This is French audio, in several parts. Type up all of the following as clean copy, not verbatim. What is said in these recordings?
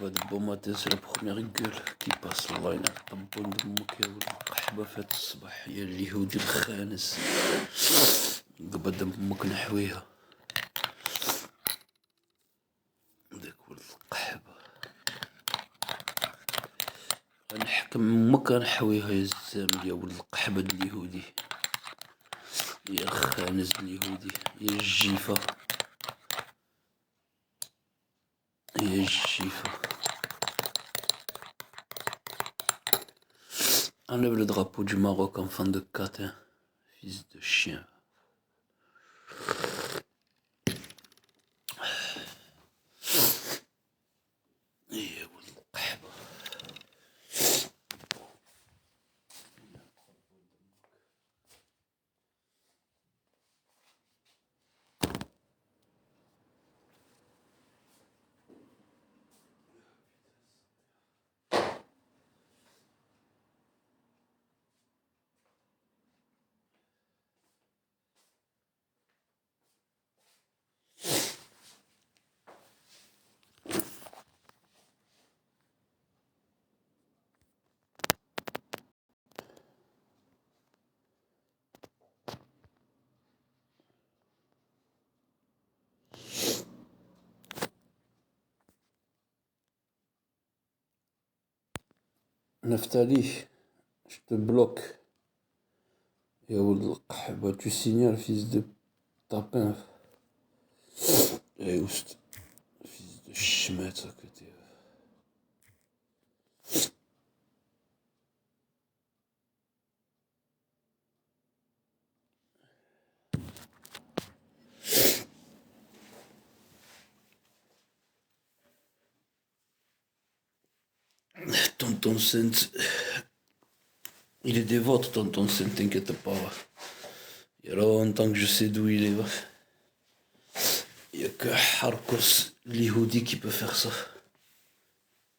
هاد بوماتيس c'est la première gueule qui passe الله ينعم طبون دمك يا ولد القحبة فات الصباح يا اليهودي الخانس قبل دم امك نحويها داك ولد القحبة غنحكم امك غنحويها يا الزامل يا ولد القحبة اليهودي يا الخانس اليهودي يا الجيفة يا الجيفة. Enlève le drapeau du Maroc, enfant de catin, fils de chien. يا ولد القحبة Naftali, je te bloque. يا ولد القحبة tu signales fils de tapin. يا وسط fils de schmette que t'es. Tonton Saint, il est des vôtres, tonton Saint, t'inquiète pas. Il y a longtemps que je sais d'où il est. Il n'y a que Harkos l'Ihoudi qui peut faire ça.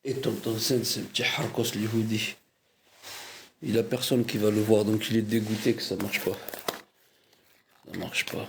Et tonton Saint, c'est un petit Harkos l'Ihoudi. Il a personne qui va le voir, donc il est dégoûté que ça marche pas. Ça marche pas.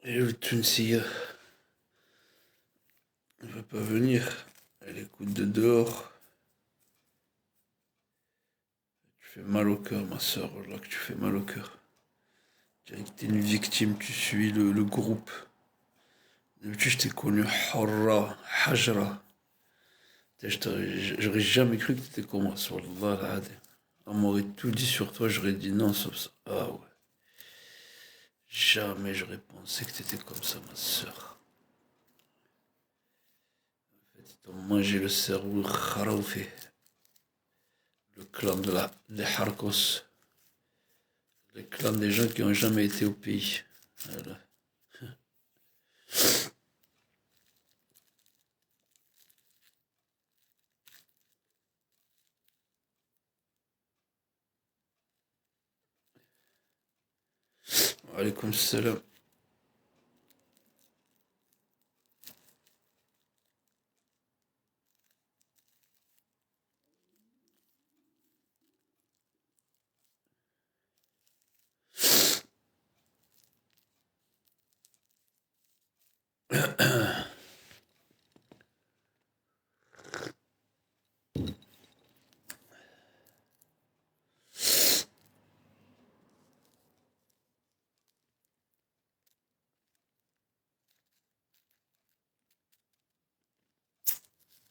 Et le Tunisia, elle veut pas venir. Elle écoute de dehors. Tu fais mal au cœur, ma soeur, là que tu fais mal au cœur. Tu dirais que t'es une victime, tu suis le groupe. D'habitude, je t'ai connu Harra, Hajra. J'aurais jamais cru que t'étais comme moi, Wallah al-Adim. On m'aurait tout dit sur toi, j'aurais dit non, sauf ça. Ah ouais. Jamais j'aurais pensé que t'étais comme ça, ma soeur. Ils t'ont mangé le cerveau, Kharaoufi. Le clan des Harkos. Le clan des gens qui ont jamais été au pays. Voilà. Alaykoum salam.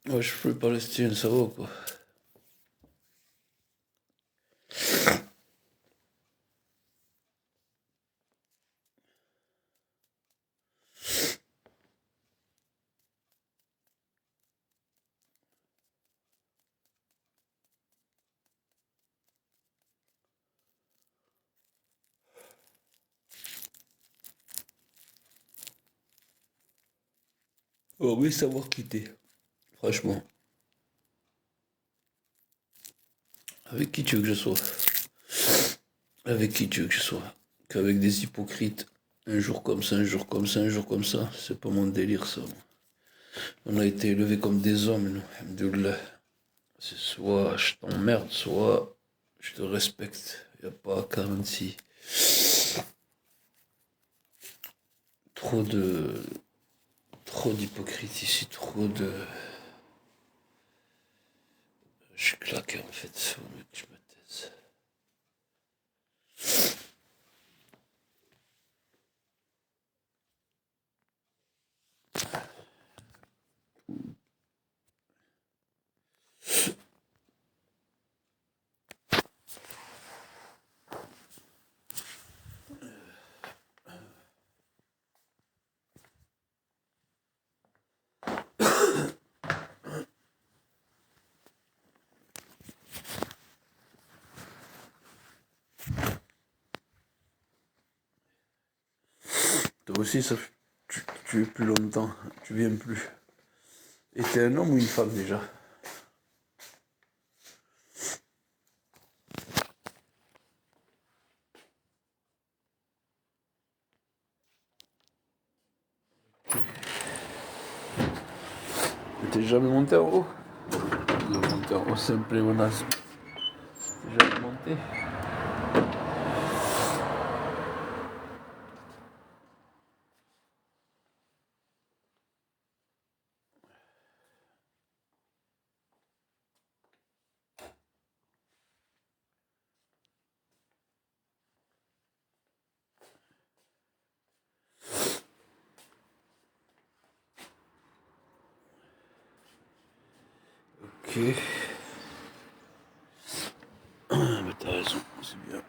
Ouais, je suis palestinien, ça va ou quoi? Oh oui, savoir quitter. Franchement. Avec qui tu veux que je sois? Avec qui tu veux que je sois? Qu'avec des hypocrites. Un jour comme ça, un jour comme ça, un jour comme ça. C'est pas mon délire, ça. On a été élevés comme des hommes, nous. Alhamdoulilah. C'est soit je t'emmerde, soit je te respecte. Y a pas 46. Trop de. Trop d'hypocrite ici, trop de. Je suis claqué en fait, faut mieux que je me taise. Toi aussi, tu es plus longtemps, tu viens plus. Et t'es un homme ou une femme déjà? T'es jamais monté en haut? Monté en haut, c'est un pléonasme. T'es jamais monté? Ok. Mais t'as raison, c'est bien.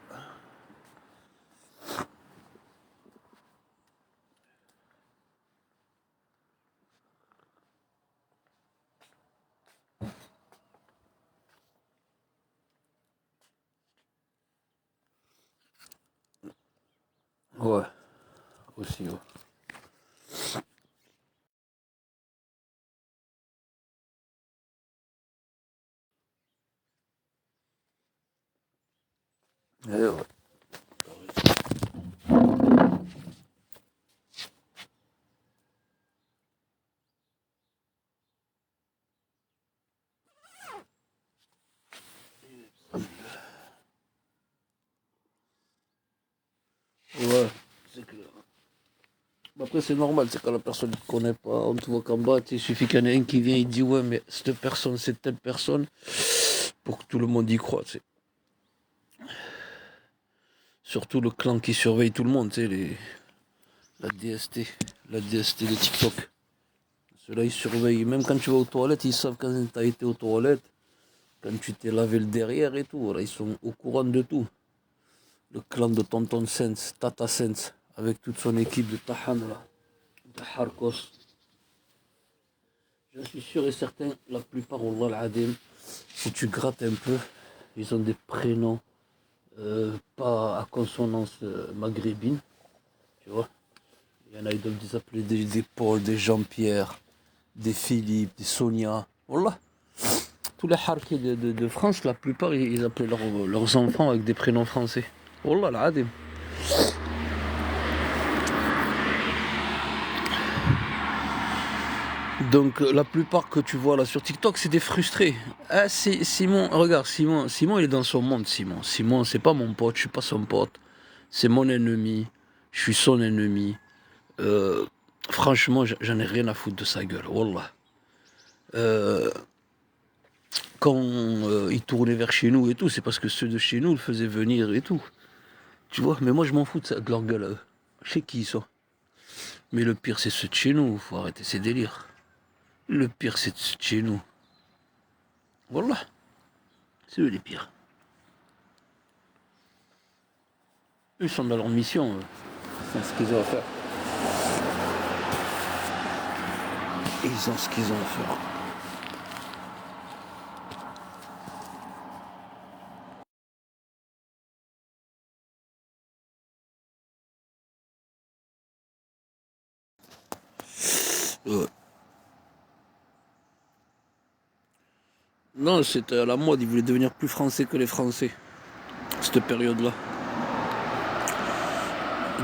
Ouais, aussi, ouais. Ouais. Ouais, c'est clair. Après, c'est normal, c'est quand la personne ne te connaît pas, on te voit qu'en bas, il suffit qu'il y en ait un qui vient, il dit ouais, mais cette personne, c'est telle personne, pour que tout le monde y croit, tu sais. Surtout le clan qui surveille tout le monde, tu sais, la DST de TikTok. Ceux-là, ils surveillent, même quand tu vas aux toilettes, ils savent quand tu as été aux toilettes, quand tu t'es lavé le derrière et tout, voilà, ils sont au courant de tout. Le clan de Tonton Sens, Tata Sens, avec toute son équipe de Tahan, là, de Harkos. Je suis sûr et certain, la plupart, Wallah al-Adim, si tu grattes un peu, ils ont des prénoms pas à consonance maghrébine, tu vois. Il y en a, ils doivent s'appeler des Paul, des Jean-Pierre, des Philippe, des Sonia. Wallah. Tous les harkis de France, la plupart, ils appelaient leurs enfants avec des prénoms français. Wallah al-Adim. Donc la plupart que tu vois là sur TikTok, c'est des frustrés. Ah, Simon, regarde, Simon, il est dans son monde, Simon, c'est pas mon pote, je suis pas son pote. C'est mon ennemi, je suis son ennemi. Euh, Franchement, j'en ai rien à foutre de sa gueule, wallah. Euh, Quand il tournait vers chez nous et tout, c'est parce que ceux de chez nous le faisaient venir et tout. Tu vois, mais moi je m'en fous de leur gueule. Je sais qui ils sont. Mais le pire, c'est ceux de chez nous, faut arrêter ces délires. Le pire, c'est ceux de chez nous. Wallah, c'est eux les pires. Eux sont dans leur mission, ils ont ce qu'ils ont à faire. Ils ont ce qu'ils ont à faire. Ouais. Non, c'était à la mode, ils voulaient devenir plus français que les Français, cette période-là.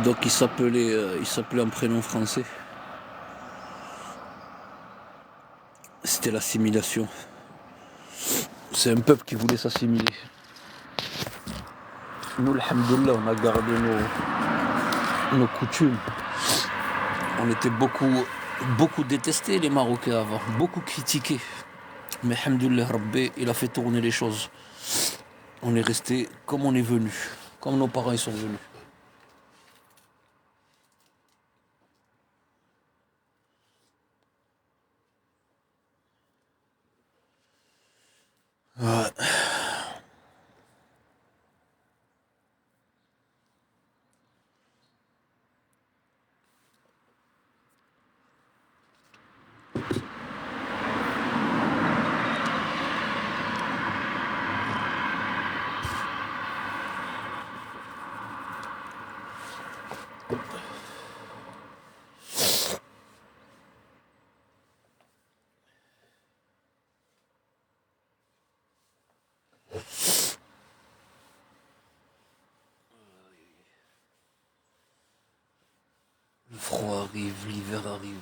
Donc ils s'appelaient en prénom français. C'était l'assimilation. C'est un peuple qui voulait s'assimiler. Nous, alhamdoulilah, on a gardé nos coutumes. On était beaucoup détestés les Marocains avant, beaucoup critiqués. Mais alhamdoulilah, Rabbi, il a fait tourner les choses. On est resté comme on est venu, comme nos parents y sont venus. Ouais. Le froid arrive, l'hiver arrive.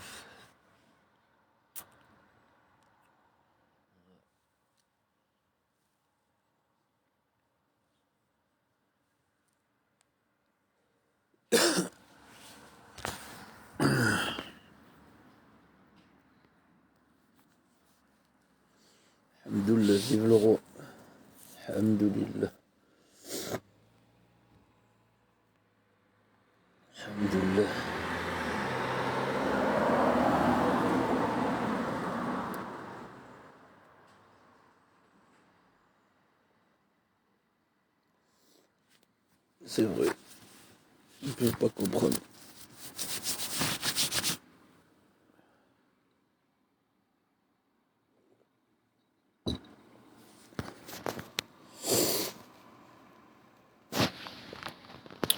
Alhamdoulilah, vive le roi. Alhamdoulilah. Alhamdoulilah. C'est vrai, ils ne peuvent pas comprendre.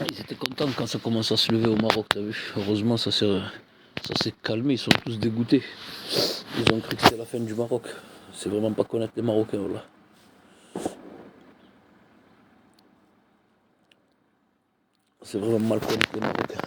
Ils étaient contents quand ça commence à se lever au Maroc, t'as vu. Heureusement, ça s'est calmé, ils sont tous dégoûtés. Ils ont cru que c'était la fin du Maroc. C'est vraiment pas connaître les Marocains, voilà. C'est vraiment mal connaître les Marocains.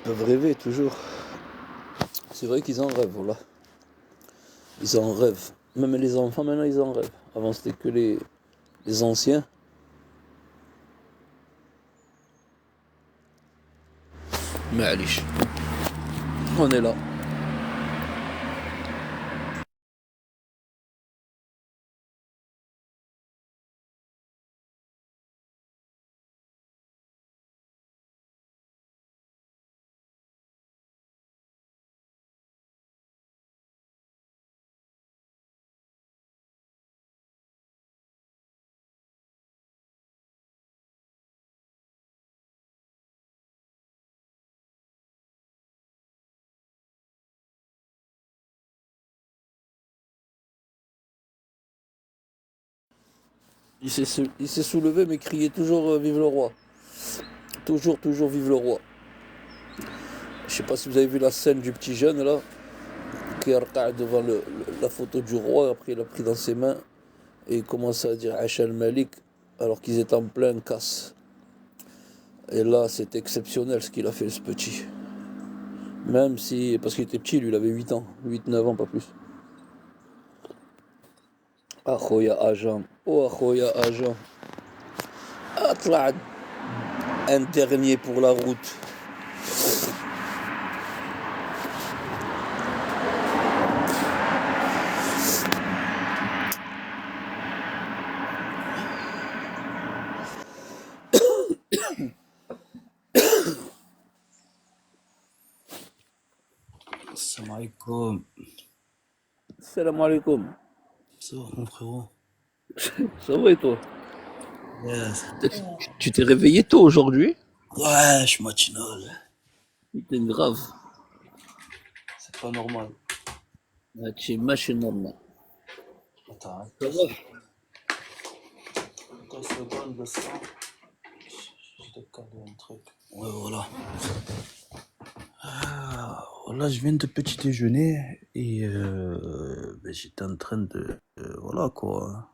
peuvent rêver toujours. C'est vrai qu'ils en rêvent, voilà. Ils en rêvent. Même les enfants, maintenant, ils en rêvent. Avant, c'était que les anciens. Mais allez, on est là. Il s'est soulevé, mais criait toujours vive le roi. Toujours, toujours vive le roi. Je sais pas si vous avez vu la scène du petit jeune là, qui est devant la photo du roi, après il a pris dans ses mains et il commence à dire Hachal Malik alors qu'ils étaient en pleine casse. Et là, c'est exceptionnel ce qu'il a fait, ce petit. Même si, parce qu'il était petit, lui, il avait 8 ans, 8 9 ans, pas plus. Akhoya Ajan, oh Akhoya Ajan. Atla, un dernier pour la route. Salam alaikum. Salam alaikum. Ça va, mon frérot? Ça va et toi? Yes. Tu t'es réveillé tôt aujourd'hui? Ouais, je suis matinal. Putain, grave. C'est pas normal. Ah, tu es machine normale. Attends, Ça va? attends une seconde, le sang. Je te caler un truc. Ouais, voilà. Voilà, je viens de petit déjeuner et j'étais en train de. Voilà quoi.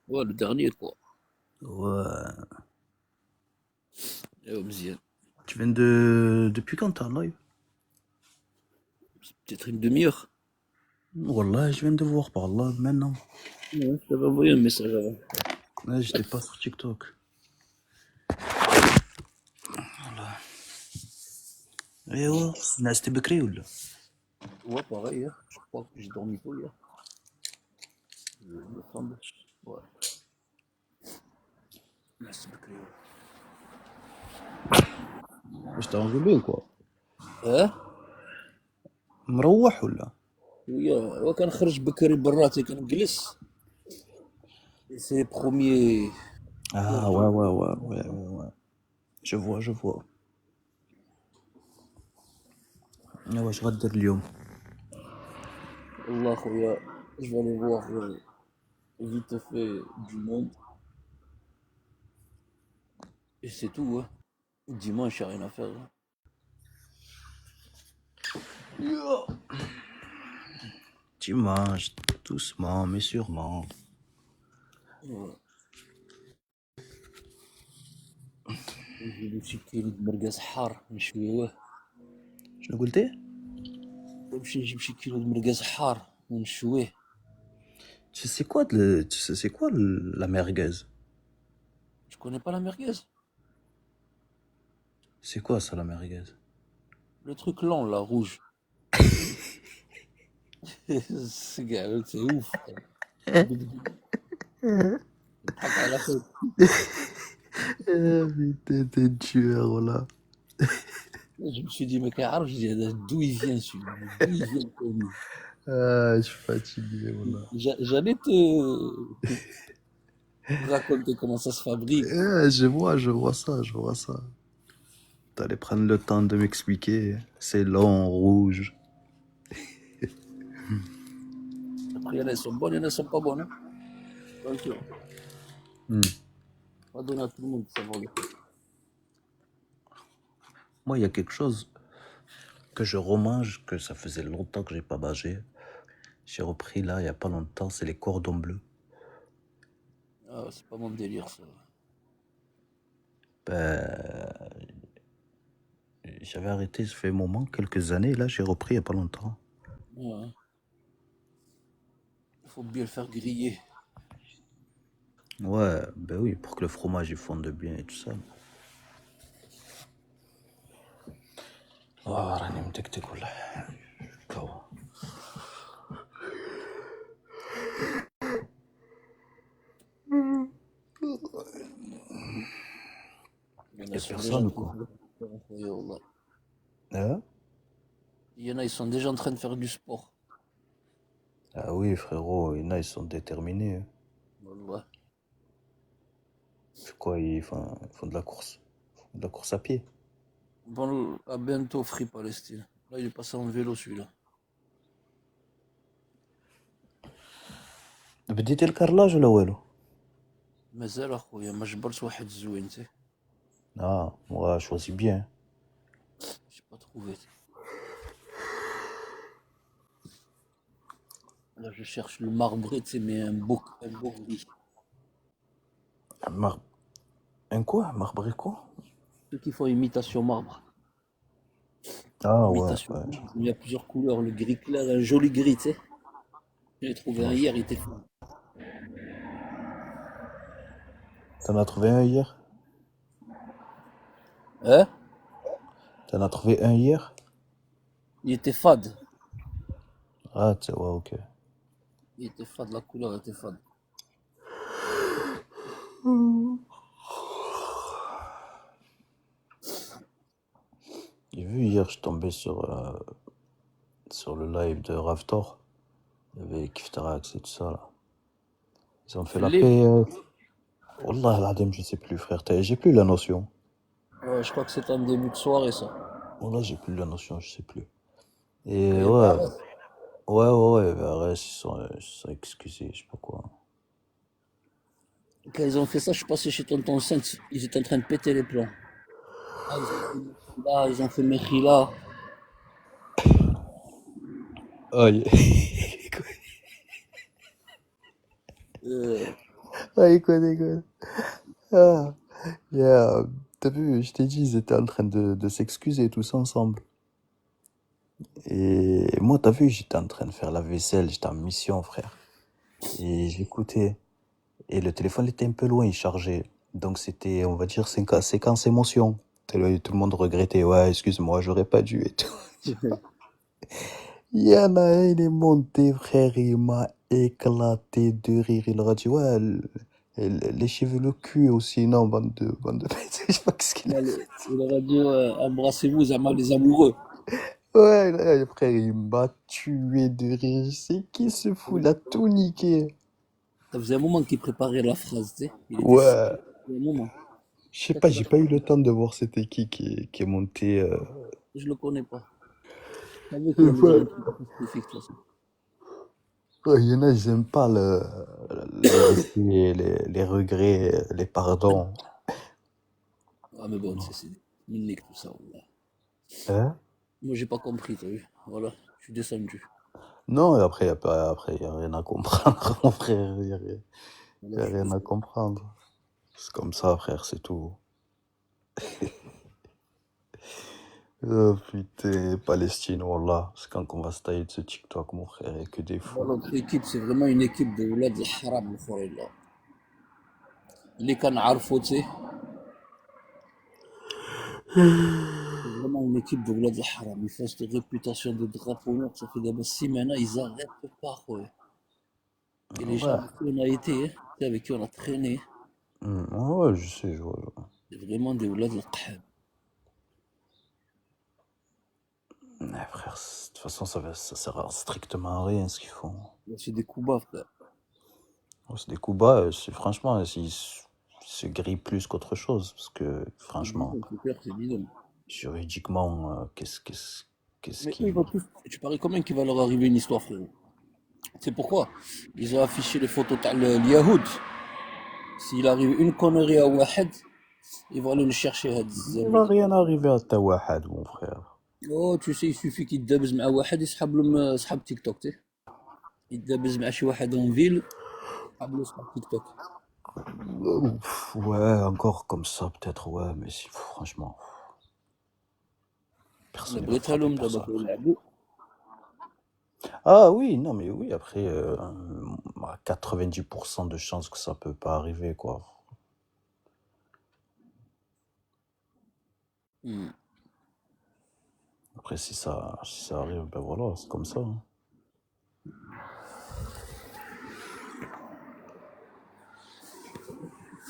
Ouais, le dernier, quoi. Ouais. Eh, Omzienne. Tu viens de. Depuis quand t'es en live? Peut-être une demi-heure. Wallah, je viens de voir par là maintenant. Ouais, je t'avais envoyé un message avant. Ouais, j'étais pas sur TikTok. Et ouais, c'était Bekri ou là? Ouais, pareil, hier. Je crois que j'ai dormi tôt hier. Il me semble. Ouais. Merci beaucoup. J'étais enrhumé ou quoi? Hein? مروح ولا؟ وكنخرج بكري براتي كنجلس. C'est les premiers. Ah ouais, ouais, ouais, ouais, ouais, ouais. Je vois, je vois. واش غدير اليوم؟ Allah, khoya, je vais aller voir vite fait du monde. Et c'est tout, hein. Dimanche, il n'y a rien à faire, hein. Dimanche, doucement, mais sûrement. Ouais. نجيبو شي كيلو د مرقاص حار نشويوه. شنو قلتي؟ نمشي نجيب شي كيلو د مرقاص حار ونشويه. Tu sais c'est quoi la merguez? Tu connais pas la merguez? C'est quoi ça la merguez? Le truc lent, là, rouge. C'est gars, c'est ouf. تضحك على خوك. Putain, t'es un tueur, voilà. Je me suis dit, mais كيعرف d'où il vient celui-là, d'où il vient le connu. Ah, je suis fatigué, voilà. J'allais te raconter comment ça se fabrique. Je vois ça, je vois ça. T'allais prendre le temps de m'expliquer. C'est long, rouge. Après, il y en a qui sont bonnes, il y en a qui sont pas bonnes, hein. Attention, Hmm. pas donner à tout le monde de savoir le truc. Moi, il y a quelque chose que je remange, que ça faisait longtemps que j'ai pas mangé. J'ai repris là, il y a pas longtemps, c'est les cordons bleus. Ah, c'est pas mon délire, ça. Ben, J'avais arrêté, ça fait un moment, quelques années. Là, j'ai repris il n'y a pas longtemps. Ouais. Il faut bien le faire griller. Ouais, ben oui, pour que le fromage il fonde bien et tout ça. راني متكتك ولا كوا. Il y en a, Y ils a sont déjà en personne ou train de quoi? faire du sport. Ouais, wallah. Hein? Il y en a, ils sont déjà en train de faire du sport. Ah oui, frérot, il y en a, ils sont déterminés. Wallah. C'est quoi, ils font de la course. Ils font de la course à pied. Bon, à bientôt, Free Palestine. Là, il est passé en vélo, celui-là. بديتي الكارلاج ولا والو؟ مازال اخويا ما جبرش واحد زوين تي. Ah, ouais, choisis bien. J'ai pas trouvé. Là, je cherche le marbré, tu sais, mais un beau gris. Mar... Un quoi? Marbré quoi? Ceux qui font imitation marbre. Ah ouais, Imitation ouais. marbre. Il y a plusieurs couleurs. Le gris clair, un joli gris, tu sais. J'ai trouvé un Ouais, hier, il était fou. t'en as trouvé un hier? Hein? T'en as trouvé un hier? Il était fade. Ah, tu sais, ouais, ok. Il était fade, la couleur était fade. J'ai vu hier, je tombais sur le live de Ravtor. Il y avait Kiftarax et tout ça, là. Ils ont Tu fait la l'es? paix. Wallah, l'adem, je sais plus, frère. J'ai plus la notion. Ouais, je crois que c'est un début de soirée, ça. Wallah, j'ai plus la notion, je sais plus. Quand il Et y avait ouais, Arès. ouais, Arès, ils sont excusés, je sais pas quoi. Quand ils ont fait ça, je suis passé chez Tonton Saint. Ils étaient en train de péter les plombs. Ah, ils ont fait Mechila. Aïe. Euh, Aïe, quoi, quoi. Ah, yeah. T'as vu, je t'ai dit, ils étaient en train de s'excuser tous ensemble. Et moi, t'as vu, j'étais en train de faire la vaisselle, j'étais en mission, frère. Et j'écoutais. Et le téléphone était un peu loin, il chargeait. Donc c'était, on va dire, séquence émotion. Tout le monde regrettait, ouais, excuse-moi, j'aurais pas dû et tout. Il y en a un, il est monté, frère, il m'a éclaté de rire. Il aura dit, ouais, léchez-vous le cul aussi, non, bande de bêtes. Je sais pas ce qu'il a. il aurait dit embrassez-vous, Zama, les amoureux. Ouais, là, frère, il m'a tué de rire. Je sais qui se fout, il a tout niqué. Ça faisait un moment qu'il préparait la phrase, tu sais. Il était sérieux. Ouais, Un moment. je sais Quand pas, il a j'ai fait, pas eu le temps de voir c'était qui est monté. je le connais pas. Je savais qu'il y Ouais. avait un truc spécifique, de toute façon. Ouais, il y en a, ils aiment pas les récits, les regrets, les pardons. Ah, mais bon, tu sais, c'est minnique tout ça. Wallah. Hein? Moi, j'ai pas compris, t'as vu. Voilà, je suis descendu. Non, et après, après, y a rien à comprendre, mon frère. Voilà, Y a je suis rien à descendu. comprendre. C'est comme ça, frère, c'est tout. Oh putain, Palestine, wallah. C'est quand qu'on va se tailler de ce TikTok, mon frère, et que des Bon, fous. l'autre équipe, c'est vraiment une équipe de Oulad al-Haram, le forêt là. Les can Arfo, tu sais. C'est vraiment une équipe de Oulad al-Haram. Ils font cette réputation de drapeau noir. Ça fait d'abord 6 mois, ils arrêtent pas, quoi. Et les gens Ouais. avec qui on a été, hein, tu sais, avec qui on a traîné, Ouais, je sais, je vois. c'est vraiment des Oulad al-Qahab. Mais frère, de toute façon, ça sert à strictement à rien ce qu'ils font. C'est des coups bas, frère. Oh, c'est des coups bas, franchement, ils se grillent plus qu'autre chose. Parce que, C'est franchement, bidon, c'est clair, c'est bidon. juridiquement, qu'est-ce Mais eux, ils qui. vont tous. Tu paries combien qu'il va leur arriver une histoire, frérot? C'est pourquoi ils ont affiché les photos de l'Yahoud. S'il arrive une connerie à Wahed, ils vont aller le chercher, Had Il va Zabi. rien arriver à Tawahad, mon frère. Oh, tu sais, il suffit qu'il dabz مع واحد يسحب له سحب تيك توك تي يدبز مع شي واحد اون فيل يسحب له سحب تيك توك. Ouais, encore comme ça, peut-être, ouais, mais franchement. Personne ne va بغيت frapper لهم دابا personne, frère. كيلعبوا. Ah oui, non, mais oui, après, 90% de chances que ça peut pas arriver, quoi. Hmm. Après, si ça arrive, ben voilà, c'est comme ça, hein.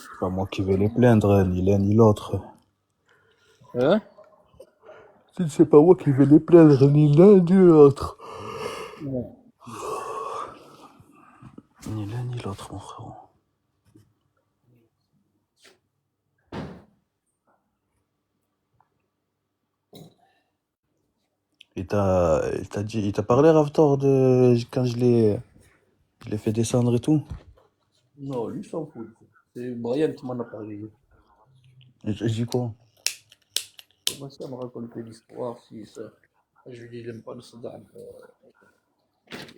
C'est pas moi qui vais les plaindre, ni l'un ni l'autre. Hein? C'est pas moi qui vais les plaindre, ni l'un ni l'autre. Ouais. Ni l'un ni l'autre, mon frère. Il t'a parlé, Raptor, de quand je l'ai fait descendre et tout? Non, lui s'en fout. C'est Brian qui m'en a parlé. J'ai dit quoi? Il a commencé à me raconter l'histoire, si ça. Je lui dis, il aime pas le Soudan.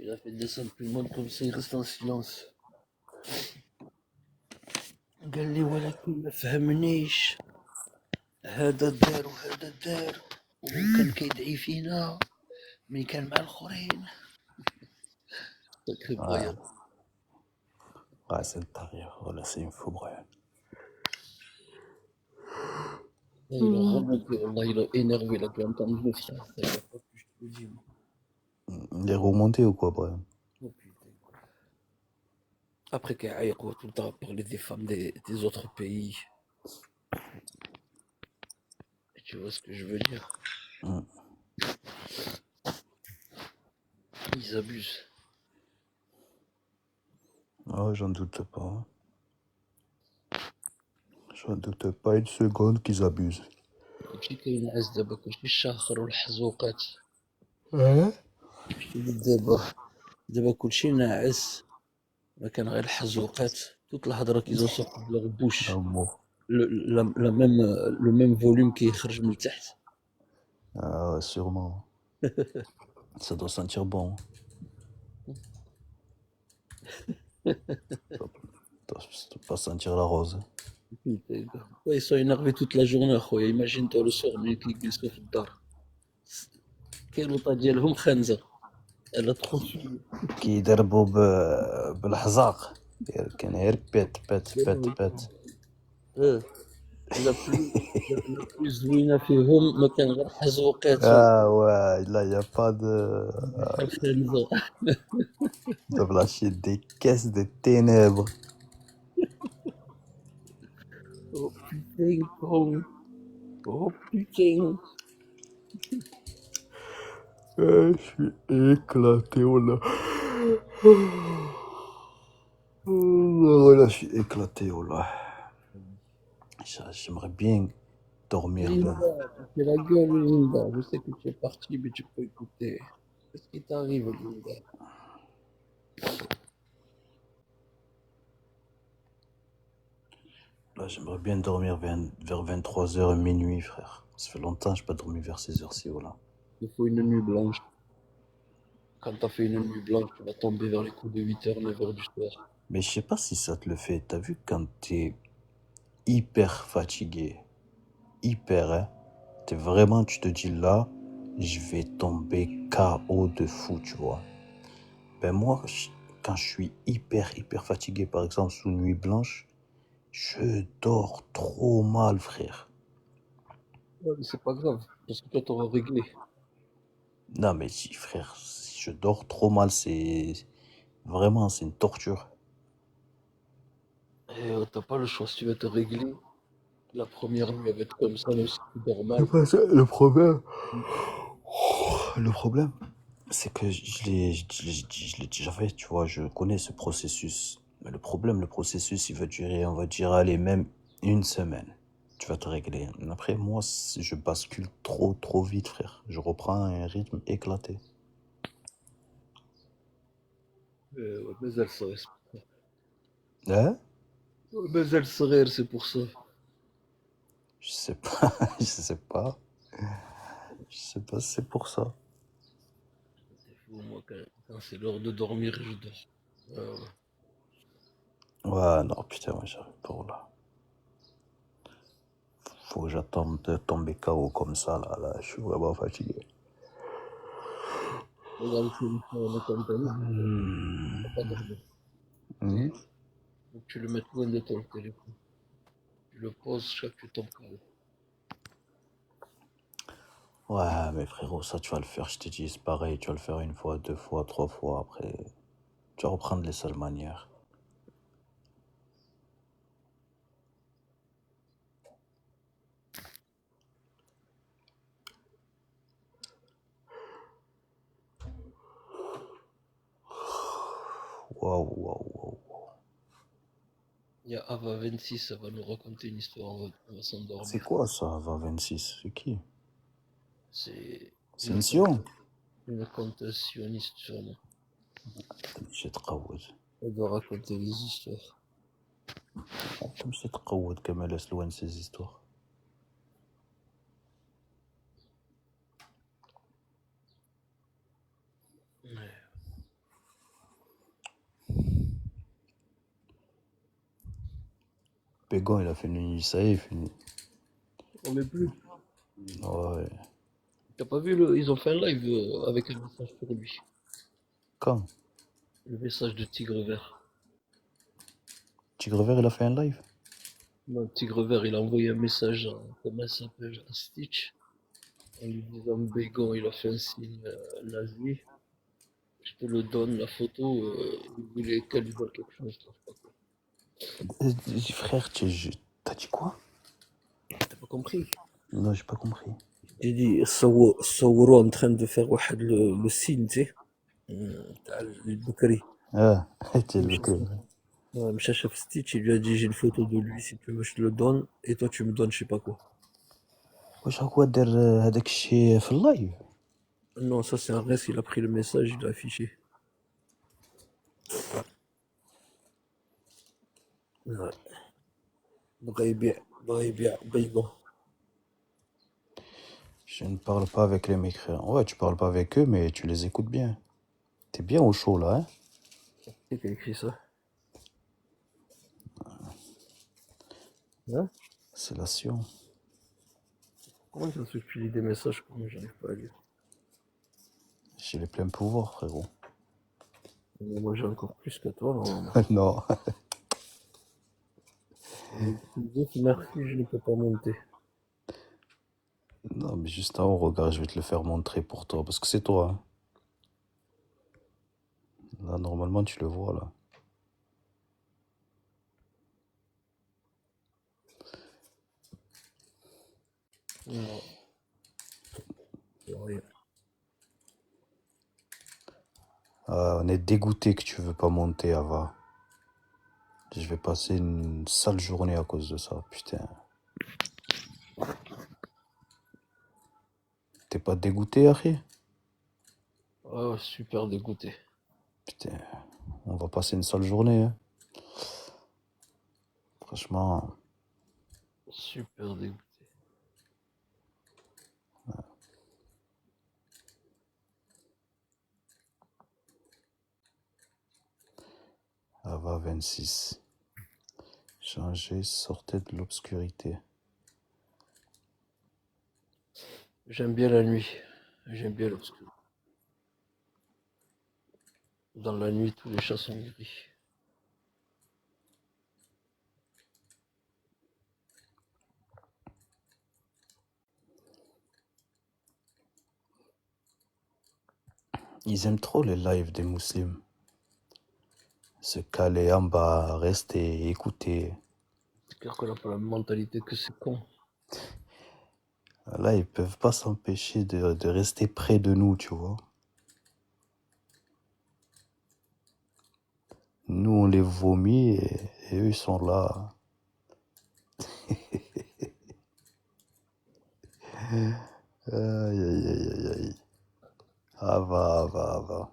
Il a fait descendre tout le monde comme ça, il reste en silence. قال لي ولكن ما فهمنيش، هذا دار وهذا دار وكان كيدعي فينا ملي كان مع الاخرين. ساكري Ouais, بريان. ouais, c'est le tarif. Voilà, c'est une fou, bref. Il a remonté, والله il a énervé, il a pu entendre le frère. Ça, il a pas pu, je te le dis. Moi. Il est remonté ou quoi, bref? Oh putain. Après qu'il aille tout le temps à parler des femmes des autres pays. Et tu vois ce que je veux dire? Mm. Ils abusent. Ah, j'en doute pas. J'en doute pas une seconde qu'ils abusent. كلشي كينعس دابا، كلشي الشاخر والحزوقات. Ouais. كلشي دابا كلشي ناعس، ما كان غير الحزوقات. توت الهضره كيزون سورتي دو لوغ بوش. L'amour. Le même volume كيخرج من تحت. Ah, ouais, sûrement. Ça doit sentir bon. Ça doit pas sentir la rose. Ouais, ils sont énervés toute la journée خويا. Imagine-toi le soir ملي كيجلسوا في الدار، كاينوطه ديالهم خنزه. Elle a trop suivi. كيضربوا بالحزاق. كان غير بيت بيت بيت بيت. لا بلوس زوينه فيهم ما كان غير حزوقات Ah ouais, là, il n'y a pas الخنزه. de lâcher des caisses de ténèbres. Oh putain, con. Oh putain. Je suis éclaté, oh là. Oh là, je suis éclaté, oh là. J'aimerais bien dormir ben. Linda, tu fais la gueule, Linda. Je sais que tu es parti, mais tu peux écouter. Qu'est-ce qui t'arrive, Linda? Là, j'aimerais bien dormir vers 23h minuit, frère. Ça fait longtemps que je n'ai pas dormi vers ces heures-ci, voilà. Il faut une nuit blanche. Quand t'as fait une nuit blanche, tu vas tomber vers les coups de 8h, 9h du soir. Mais je sais pas si ça te le fait. T'as vu quand t'es hyper fatigué, hyper, hein, tu te dis là, je vais tomber KO de fou, tu vois. Ben moi, quand je suis hyper fatigué, par exemple sous nuit blanche, je dors trop mal, frère. Ouais, mais c'est pas grave, parce que toi, t'auras réglé. Non mais si, frère, si je dors trop mal, c'est vraiment, c'est une torture. Et t'as pas le choix si tu veux te régler. La première nuit, elle va être comme ça, même si tu dors C'est mal. pas ça, le problème. Le problème, c'est que je l'ai déjà fait, tu vois, je connais ce processus. Mais le problème, le processus, il va durer, on va dire, allez, même une semaine. Tu vas te régler. Après, moi, je bascule trop vite, frère. Je reprends un rythme éclaté. Ouais, mais elle serait. Hein? Ouais, mais elle serait, c'est pour ça. Je sais pas, je sais pas. Je sais pas si c'est pour ça. Moi, quand c'est l'heure de dormir, je dors. Ouais. Ouais, non, putain, moi, j'arrive pas là. faut que j'attende de tomber KO comme ça, là, je suis vraiment fatigué. Regarde, c'est une fois on est comme t'as vu, t'as pas dormi. Mhm. Donc tu le mets loin de toi le téléphone. Tu le poses jusqu'à ce que tu tombes KO. Ouais, mais frérot, ça, tu vas le faire, je te dis, c'est pareil, tu vas le faire une fois, deux fois, trois fois, après, tu vas reprendre les sales manières. Waouh, waouh, waouh. Il y a Ava 26, ça va nous raconter une histoire, on va C'est s'endormir. quoi ça, va 26? C'est qui? C'est C'est une Sion? une conte sioniste sûrement. تمشي تقود Elle doit raconter les histoires. تمشي تقود كمال سلوان ces histoires. Ouais. Pégon, il a fait une ça y est, fini. On met plus. Ouais. T'as pas vu ils ont fait un live avec un message pour lui. Quand? Le message de Tigre Vert. Tigre Vert, il a fait un live? Non, Tigre Vert, il a envoyé un message à, comment il s'appelle, à Stitch, en lui disant Bégon, il a fait un signe nazi. Je te le donne, la photo, il voulait qu'elle lui donne quelque chose. Je sais pas quoi. Frère, t'as dit quoi? T'as pas compris? Non, j'ai pas compris. J'ai dit, Sawuro en train de faire واحد le signe, tu sais, تاع البكري. Ah, t'es le مشى que. ouais, مشى شاف Stitch, il lui a dit, j'ai une photo de lui, si tu veux, je te le donne, et toi, tu me donnes je sais pas quoi. واش هو دار هذاك الشيء في اللايف؟ Non, ça, c'est un reste, il a pris le message, il l'a affiché. Ouais. بغى يبيع بيضة. Je ne parle pas avec les mécréants. Ouais, tu parles pas avec eux, mais tu les écoutes bien. T'es bien au chaud là, hein? C'est qui a écrit ça? Hein? C'est la Sion. Comment ça se fait que tu lis des messages comme j'arrive pas à lire? J'ai les pleins pouvoirs, frérot. Mais moi, j'ai encore plus que toi, normalement. Non. Tu me dis, merci, je ne peux pas monter. Non, mais juste en haut, regarde, je vais te le faire montrer pour toi, parce que c'est toi, hein. Là, normalement, tu le vois, là. Non, c'est rien. Ah, on est dégoûté que tu veux pas monter, Ava. Je vais passer une sale journée à cause de ça, putain. T'es pas dégoûté, Harry? Oh, super dégoûté. Putain, on va passer une sale journée, hein. Franchement, Super dégoûté. Ava 26. Changez, sortez de l'obscurité. J'aime bien la nuit. J'aime bien l'obscur. Dans la nuit, tous les chats sont gris. Ils aiment trop les lives des musulmans. Se caler en bas, rester, écouter. C'est clair qu'on n'a pas la même mentalité que ces cons. Là, ils peuvent pas s'empêcher de rester près de nous, tu vois. Nous, on les vomit et eux, ils sont là. Aïe, aïe, aïe, aïe, aïe. Ah va, va, va.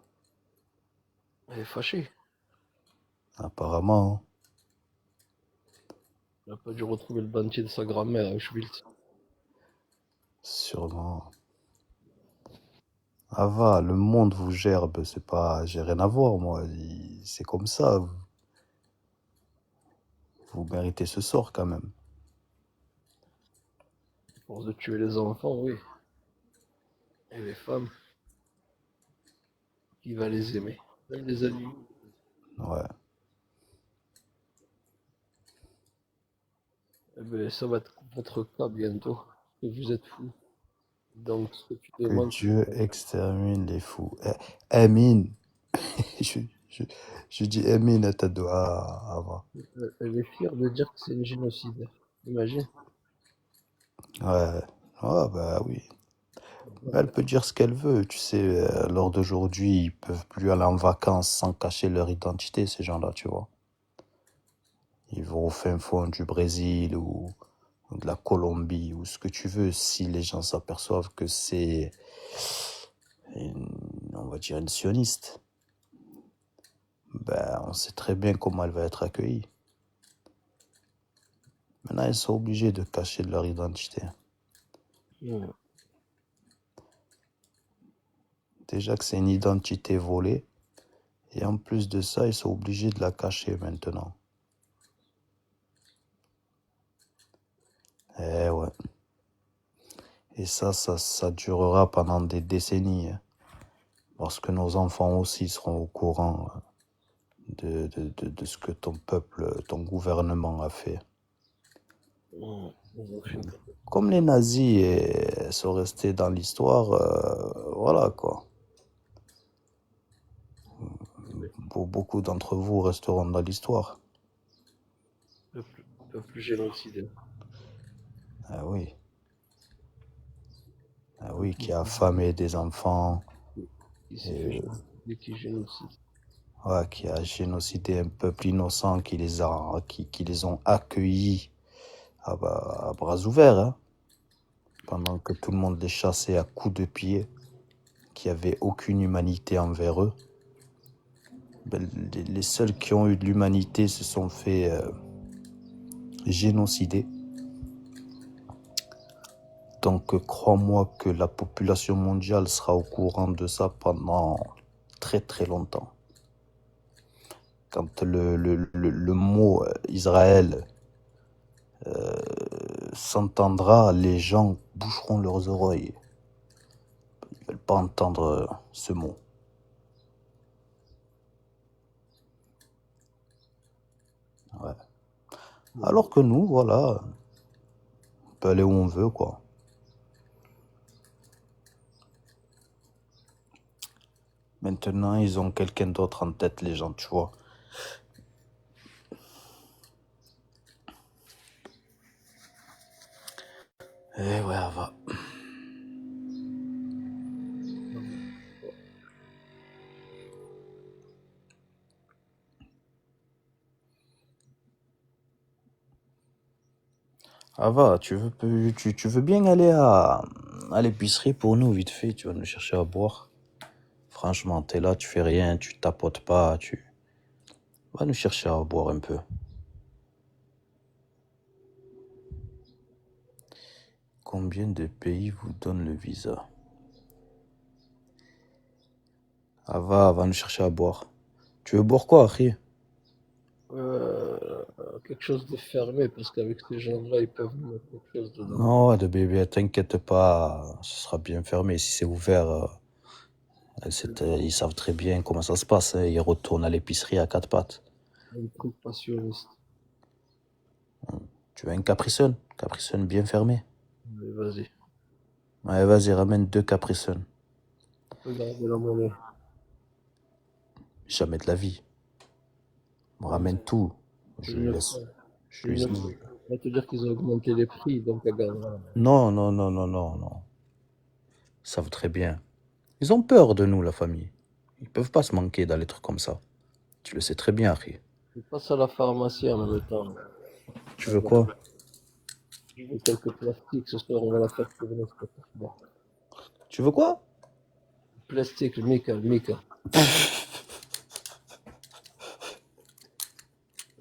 Elle est fâchée. Apparemment, hein. Elle n'a pas dû retrouver le banquier de sa grand-mère à Auschwitz. Sûrement. Ah va, le monde vous gerbe, c'est pas... J'ai rien à voir, moi. C'est comme ça. Vous méritez ce sort, quand même. force de tuer les enfants, oui. Et les femmes, qui va les aimer? Même les animaux. Ouais. Eh ben, ça va être votre cas bientôt. Que vous êtes fous. Donc, ce que tu Que demandes, c'est Dieu extermine les fous. Amin. je, je, je dis Amin à ta doua, Ava. elle est fière de dire que c'est une génocidaire. Imagine. Ouais. Ouais, bah oui. Mais elle peut dire ce qu'elle veut. Tu sais, à l'heure d'aujourd'hui, ils peuvent plus aller en vacances sans cacher leur identité, ces gens-là, tu vois. Ils vont au fin fond du Brésil ou de la Colombie ou ce que tu veux. Si les gens s'aperçoivent que c'est, on va dire, une sioniste, ben, on sait très bien comment elle va être accueillie. Maintenant, ils sont obligés de cacher leur identité. Hmm. Déjà que c'est une identité volée, et en plus de ça, ils sont obligés de la cacher maintenant. Eh ouais. Et ça durera pendant des décennies, hein, parce que nos enfants aussi seront au courant de ce que ton peuple, ton gouvernement a fait. Hmm. Ils ont fait une Comme les nazis sont restés dans l'histoire, voilà quoi. Pour beaucoup d'entre vous resteront dans l'histoire. peuple génocidaire. Ah oui, ah Et oui, qui a affamé des enfants, qui s'est fait et, génocider, qui génocide. ouais, qui a génocidé un peuple innocent, qui les ont accueillis à bras ouverts, hein, pendant que tout le monde les chassait à coups de pied, qui avait aucune humanité envers eux. Ben, les seuls qui ont eu de l'humanité se sont fait génocider. Donc crois-moi que la population mondiale sera au courant de ça pendant très très longtemps. Quand le mot Israël s'entendra, les gens boucheront leurs oreilles. Ils ne veulent pas entendre ce mot. Ouais. Alors que nous, voilà, on peut aller où on veut, quoi. Maintenant, ils ont quelqu'un d'autre en tête, les gens, tu vois. Eh ouais, va. Ava, tu veux bien aller à l'épicerie pour nous, vite fait, tu vas nous chercher à boire. Franchement, t'es là, tu fais rien, tu tapotes pas, tu vas nous chercher à boire un peu. Combien de pays vous donnent le visa? Va nous chercher à boire. Tu veux boire quoi, Harry? Quelque chose de fermé, parce qu'avec ces gens-là, ils peuvent mettre quelque chose dedans. Non, de bébé, t'inquiète pas, ce sera bien fermé. Si c'est ouvert, ils savent très bien comment ça se passe, hein. Ils retournent à l'épicerie à quatre pattes. Un truc passionniste. Tu veux un Capri-Sun? Capri-Sun bien fermé. Allez, vas-y. Ouais, vas-y, ramène 2 Capri-Sun. Regardez la monnaie. Jamais de la vie. On Ouais, ramène tout. c'est Je lui une laisse. fois. Je C'est lui... une fois. On va te dire qu'ils ont augmenté les prix, donc elle gagnera. Non, non, non, non, non, non. Ils savent très bien. Ils ont peur de nous, la famille. Ils peuvent pas se manquer dans les trucs comme ça. Tu le sais très bien, Harry. Je passe à la pharmacie en même temps. Tu veux quoi? Je veux quelques plastiques, ce soir on va la faire tourner. Bon. Tu veux quoi? Plastique, Mika, Mika.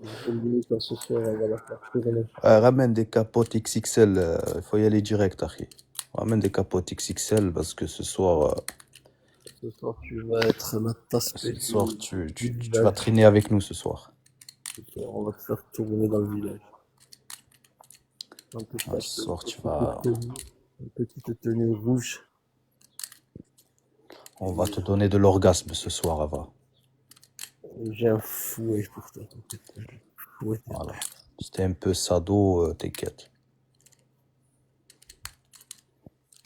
Je veux le Mika ce soir, on va la faire tourner. Ramène des capotes XXL. Il faut y aller direct, Harry. Ramène des capotes XXL parce que ce soir, Ce soir, tu vas être la tasse ce du, soir du tu vas village. traîner avec nous ce soir. Ce soir, on va te faire tourner dans le village. En plus, Ouais, ce soir, une petite tenue rouge. on va Et te donner de l'orgasme ce soir, Ava. j'ai un fouet pour toi. Fouet tes Voilà. bras. C'était un peu sado, t'inquiète.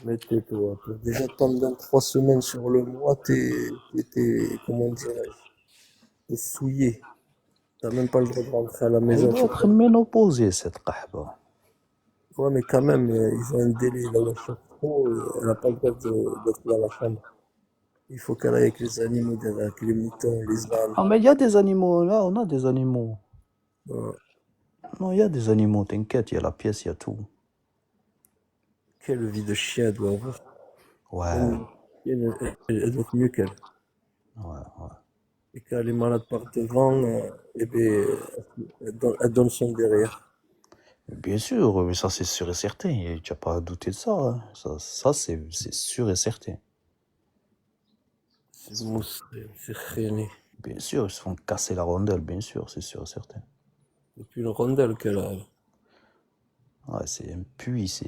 Mais tais-toi. Déjà, pendant 3 semaines sur le mois, comment dirais-je, t'es souillé. T'as même pas le droit de rentrer à la Elle maison. doit être ménopausée, cette qahba. Ouais, mais quand même, ils ont un délai. Là où elle chauffe trop, elle n'a pas le droit d'être dans la chambre. Il faut qu'elle aille avec les animaux derrière, avec les moutons, les ânes. Ah, mais il y a des animaux, là, on a des animaux. Euh, Non, il y a des animaux, t'inquiète, il y a la pièce, il y a tout. quelle vie de chien elle doit avoir. Ouais, Une chienne, elle doit être mieux qu'elle. ouais. Et quand elle est malade par devant, eh ben, elle donne son derrière. Bien sûr, mais ça c'est sûr et certain, et tu n'as pas à douter de ça, hein. Ça c'est sûr et certain. C'est mousse, c'est rené. Bien sûr, ils se font casser la rondelle, bien sûr, c'est sûr et certain. Depuis une rondelle qu'elle a. Ouais, c'est un puits,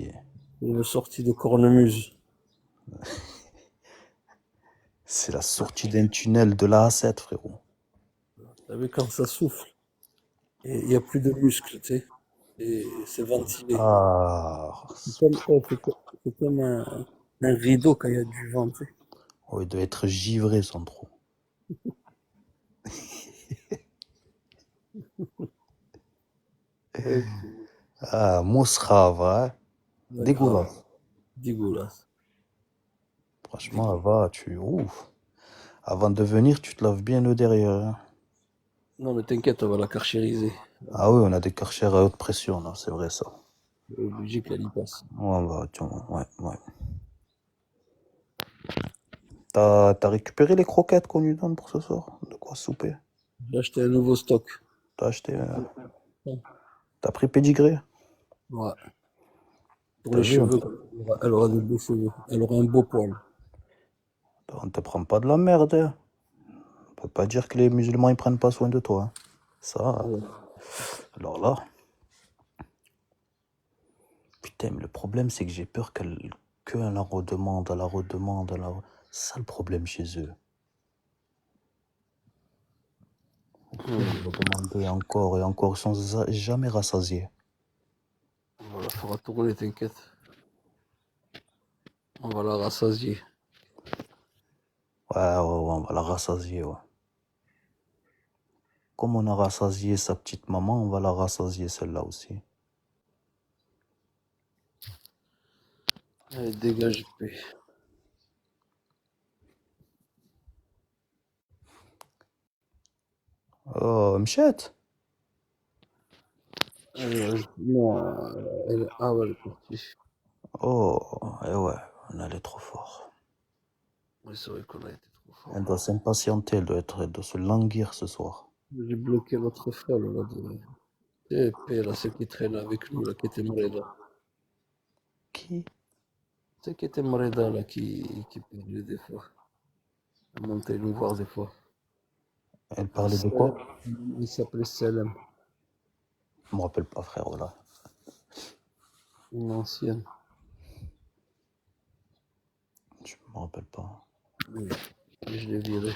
Une sortie de cornemuse. c'est la sortie d'un tunnel de la A7, frérot. Vous savez, quand ça souffle, et il n'y a plus de muscles, tu sais. Et c'est ventilé. Ah, C'est comme un rideau quand il y a du vent, tu sais. oh, il doit être givré sans trop. Ok. Ah, Mousrava, hein. Ouais, grave. Dégueulasse. Dégueulasse. Franchement, Dégueulasse. va, ouf. Avant de venir, tu te laves bien le derrière, hein. Non, mais t'inquiète, on va la carchériser. Ah oui, on a des karchers à haute pression, là, c'est vrai ça. C'est obligé qu'elle y passe. Ouais, ouais. T'as récupéré les croquettes qu'on lui donne pour ce soir? De quoi souper? J'ai acheté un nouveau stock. T'as acheté. T'as pris pédigré? Ouais. Pour T'as les vu? cheveux, elle aura de beaux cheveux. Elle aura un beau poil. On te prend pas de la merde, hein. On peut pas dire que les musulmans ils prennent pas soin de toi, hein. Ça, Ouais. alors là. Putain, mais le problème c'est que j'ai peur qu'elle la redemande, C'est ça le problème chez eux. Ils vont demander encore et encore, ils sont jamais rassasiés. On va la fera tourner, t'inquiète. On va la rassasier. Ouais, on va la rassasier, ouais. Comme on a rassasié sa petite maman, on va la rassasier celle-là aussi. Allez, dégage, paix. Oh, Mchette! Non, ah ouais, elle est partie. Oh, eh ouais, on allait trop fort. Oui, c'est vrai qu'on a été trop Elle fort. doit s'impatienter, elle doit se languir ce soir. J'ai bloqué l'autre folle, là, et puis, là, celle qui traîne avec nous, là, qui était Moreda. Qui? Celle qui était Moreda, là, qui parlait des fois. Elle montait nous voir des fois. Elle parlait de Salem. quoi? Il s'appelait Salem. Je me rappelle pas, frère, voilà. Une ancienne. Je me rappelle pas. Oui. Et je l'ai virée.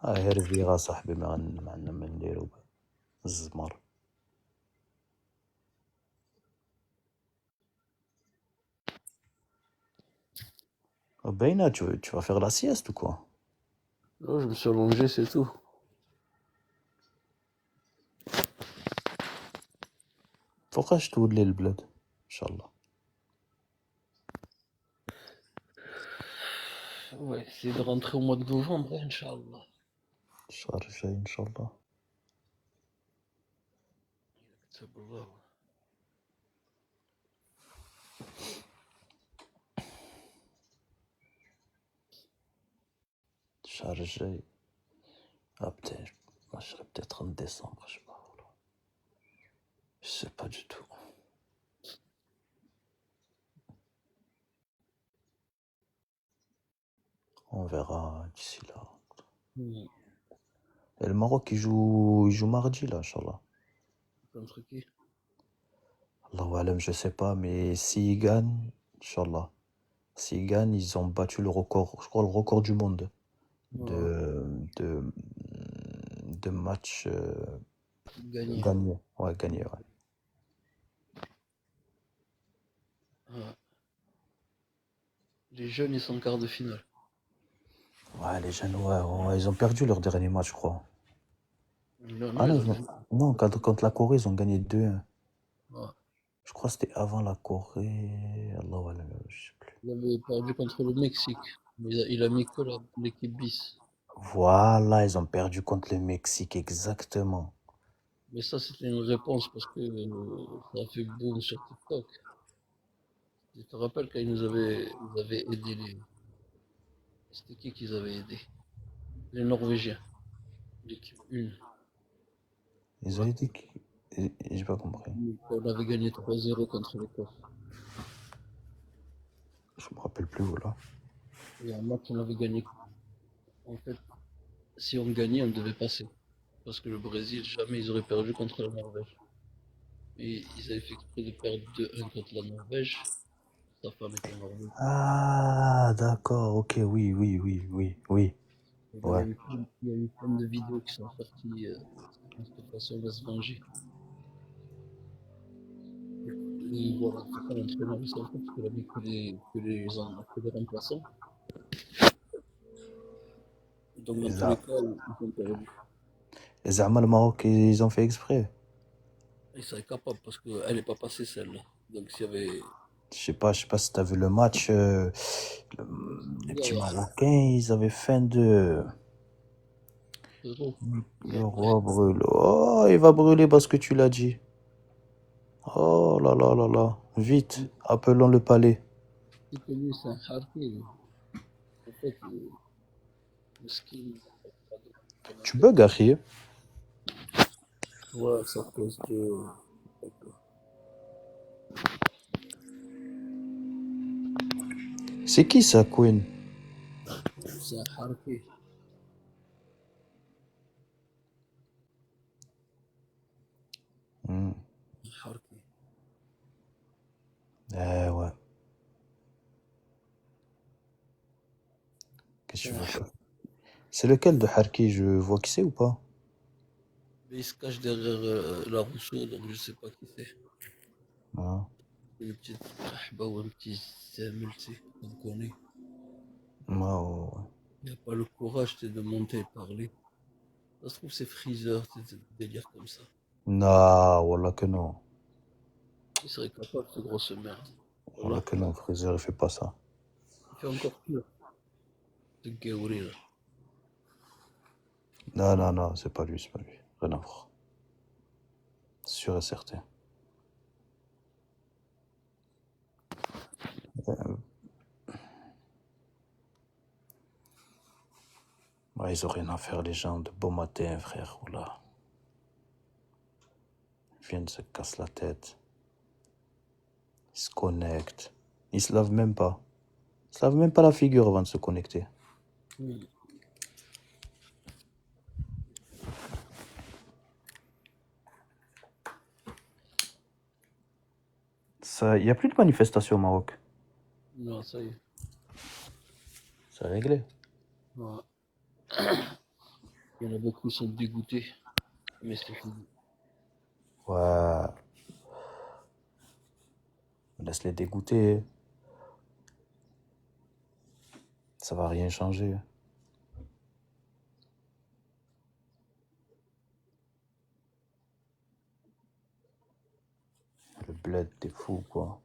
Ah, Hervira, صاحبي ما عندنا ما نديرو الزمر. Beina, tu vas faire la sieste ou quoi? Là, je me suis allongé, c'est tout. فوقاش تولي البلاد ان شاء الله. Ouais, essayer de rentrer au mois de novembre, hein, Inch'Allah. الشهر الجاي ان شاء الله. Inch'Allah. الشهر الجاي. Ah putain, moi je serai peut-être en décembre, je sais pas. Je sais pas du tout. On verra d'ici là. Hmm. Et le Maroc, il joue mardi, là, Inch'Allah. Contre qui? Allahu alam, je sais pas, mais s'ils gagnent, Inch'Allah, s'ils gagnent, ils ont battu le record, je crois le record du monde Ouais, de, de, de matchs gagné. gagnés. Ouais, gagnés, ouais. Ouais. Les jeunes, ils sont en quart de finale. Ouais, les jeunes, ouais, ils ont perdu leur dernier match, je crois. Non, Ah non, non, ils ont gagné. non, contre la Corée, ils ont gagné 2-1. Ouais. Je crois que c'était avant la Corée. Allahu alam, je sais plus. Il avait perdu contre le Mexique. Mais il a mis que l'équipe bis. Voilà, ils ont perdu contre le Mexique, exactement. Mais ça, c'était une réponse parce que ça a fait boom sur TikTok. Je te rappelle quand ils avaient aidé les. C'était qui qu'ils avaient aidé? Les Norvégiens, l'équipe 1. Ils ont dit que... J'ai pas compris. On avait gagné 3-0 contre l'Écosse. Je me rappelle plus, voilà. Et un match, on avait gagné. En fait, si on gagnait, on devait passer. Parce que le Brésil, jamais ils auraient perdu contre la Norvège. Et ils avaient fait exprès de perdre 2-1 contre la Norvège. Sa femme était norvégienne. Ah, d'accord, ok, oui, oui, oui, oui, oui. Et là, Ouais. il y a eu plein de vidéos qui sont sorties. De toute façon, on va se venger. Et voilà, c'est ça l'entraîneur, il s'en fout parce qu'il a mis que les remplaçants. Donc, dans Et tous les cas, ils ont perdu. Zama, le Maroc, ils ont fait exprès. Ils seraient capables parce qu'elle n'est pas passée celle-là. Donc, s'il y avait. Je sais pas si t'as vu le match. Le- les petits Hier, Marocains, ils avaient faim de. Euro. Le roi brûle. Oh, il va brûler parce que tu l'as dit. Oh là là là là. Vite, appelons le palais. C'est que lui, c'est un harki. En fait, le skin, dans la Tu tête. bugs, Akhi. Ouais, c'est à cause de. C'est qui ça, Queen? C'est un harki. Hmm. Un harki. Eh ouais. Qu'est-ce que C'est tu un veux harki. faire? C'est lequel de Harki? Je vois qui c'est ou pas? Mais il se cache derrière la Rousseau, donc je sais pas qui c'est. Ah, Une petite ahba ou un petit zemel, tu sais, qu'on connaît. ouais, ouais, ouais. Il n'a pas le courage de monter et parler. Ça se trouve, c'est Freezer, c'est des délires comme ça. Non, voilà que non. Il serait capable, ce grosse merde. Voilà Voilà. que non, Freezer, il fait pas ça. Il fait encore pire. Ce Gaouri, là. Non, non, non, c'est pas lui, c'est pas lui. Rien à voir. Sûr et certain. Ouais, ils ont rien à faire, les gens de beau matin, frère. Oula. Ils viennent se casser la tête. Ils se connectent. Ils se lavent même pas. Ils se lavent même pas la figure avant de se connecter. Hmm. Ça, y a plus de manifestations au Maroc. Non, ça y est. C'est réglé. Ouais. Il y en a beaucoup qui sont dégoûtés. Mais c'est fini. Ouais. Laisse les dégoûter. Ça va rien changer. Le bled, t'es fou, quoi.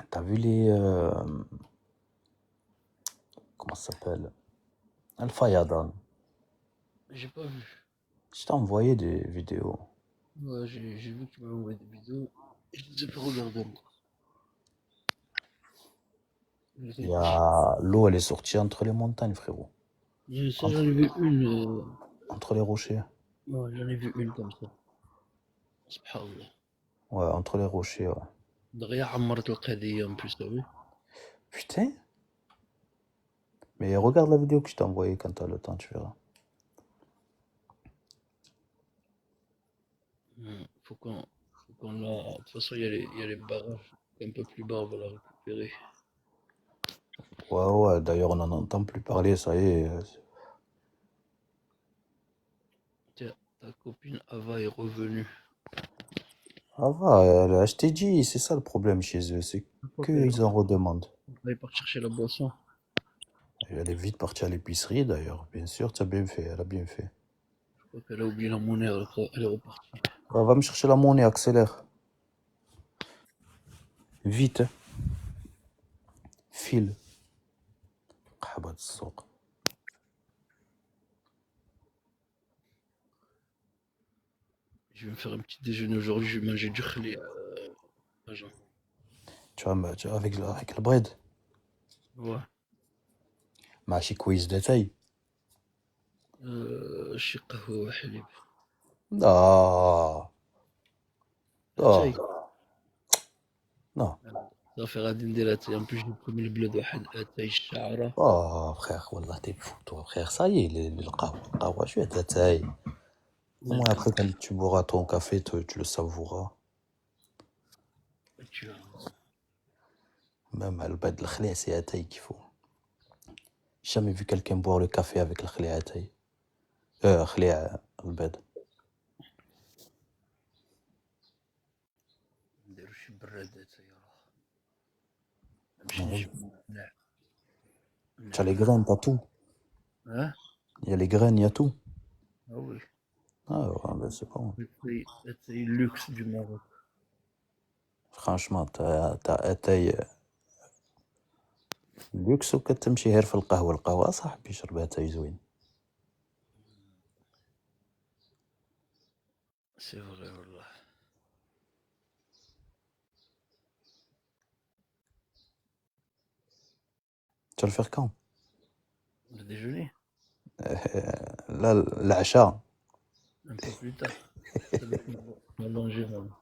T'as vu les... comment ça s'appelle? Al-Fayadan. J'ai pas vu. Je t'ai envoyé des vidéos. Ouais, j'ai vu que tu m'as envoyé des vidéos. Et je les ai pas regardées encore. Je les ai pas. L'eau, elle est sortie entre les montagnes, frérot. Ça, j'en ai vu une. Entre les rochers. Ouais, j'en ai vu une comme ça. Subhanallah. Ouais, entre les rochers, ouais. Derrière عمرت القضية en plus, t'as vu? Putain. Mais regarde la vidéo que je t'ai envoyée quand t'as le temps, tu verras. Faut qu'on la. De toute façon, il y a les barrages. Un peu plus bas, on va la récupérer. Ouais, ouais, d'ailleurs, on n'en entend plus parler, ça y est. Tiens, ta copine Ava est revenue. Ah va, je t'ai dit, c'est ça le problème chez eux, c'est Je crois qu'ils en redemandent. qu'elle est partie chercher la boisson. Et elle est vite partie à l'épicerie, d'ailleurs, bien sûr, tu as bien fait, elle a bien fait. Je crois qu'elle a oublié la monnaie, elle est repartie. Ah, va me chercher la monnaie, accélère. Vite, hein. File. قحبة السوق. Je vais me faire un petit déjeuner aujourd'hui, je vais manger du khli. Agent. Tu vois, avec le bread. Ouais. ماشي كويس داتاي. شي قهوة وحليب. لا اتاي. non. صافي غادي ندير اتاي. En plus j'ai pris من البلاد واحد اتاي الشعرة. Oh frère, wallah t'es fou toi frère, ça y est, le qahwa, je suis à ta taille. Au moins après quand tu boiras ton café, tu le savouras. Tu vois. Même le bad l'khli, c'est à taille qu'il faut. J'ai jamais vu quelqu'un boire le café avec le khli à taille. Khli le bad. نديرو شي براد اتاي راه. نمشي نجيب نعناع. Tu as les graines, t'as tout. Hein? Il y a les graines, il y a tout. Ah oui. Ah ouais, ben c'est bon. J'ai pris اتاي luxe du Maroc. Franchement, t'as taille luxe وكتمشي غير في القهوة صاحبي شربها تاي زوين. C'est vrai, والله. Tu vas le faire quand? Le déjeuner? Là, العشاء. Un peu plus tard. Je vais allonger maintenant.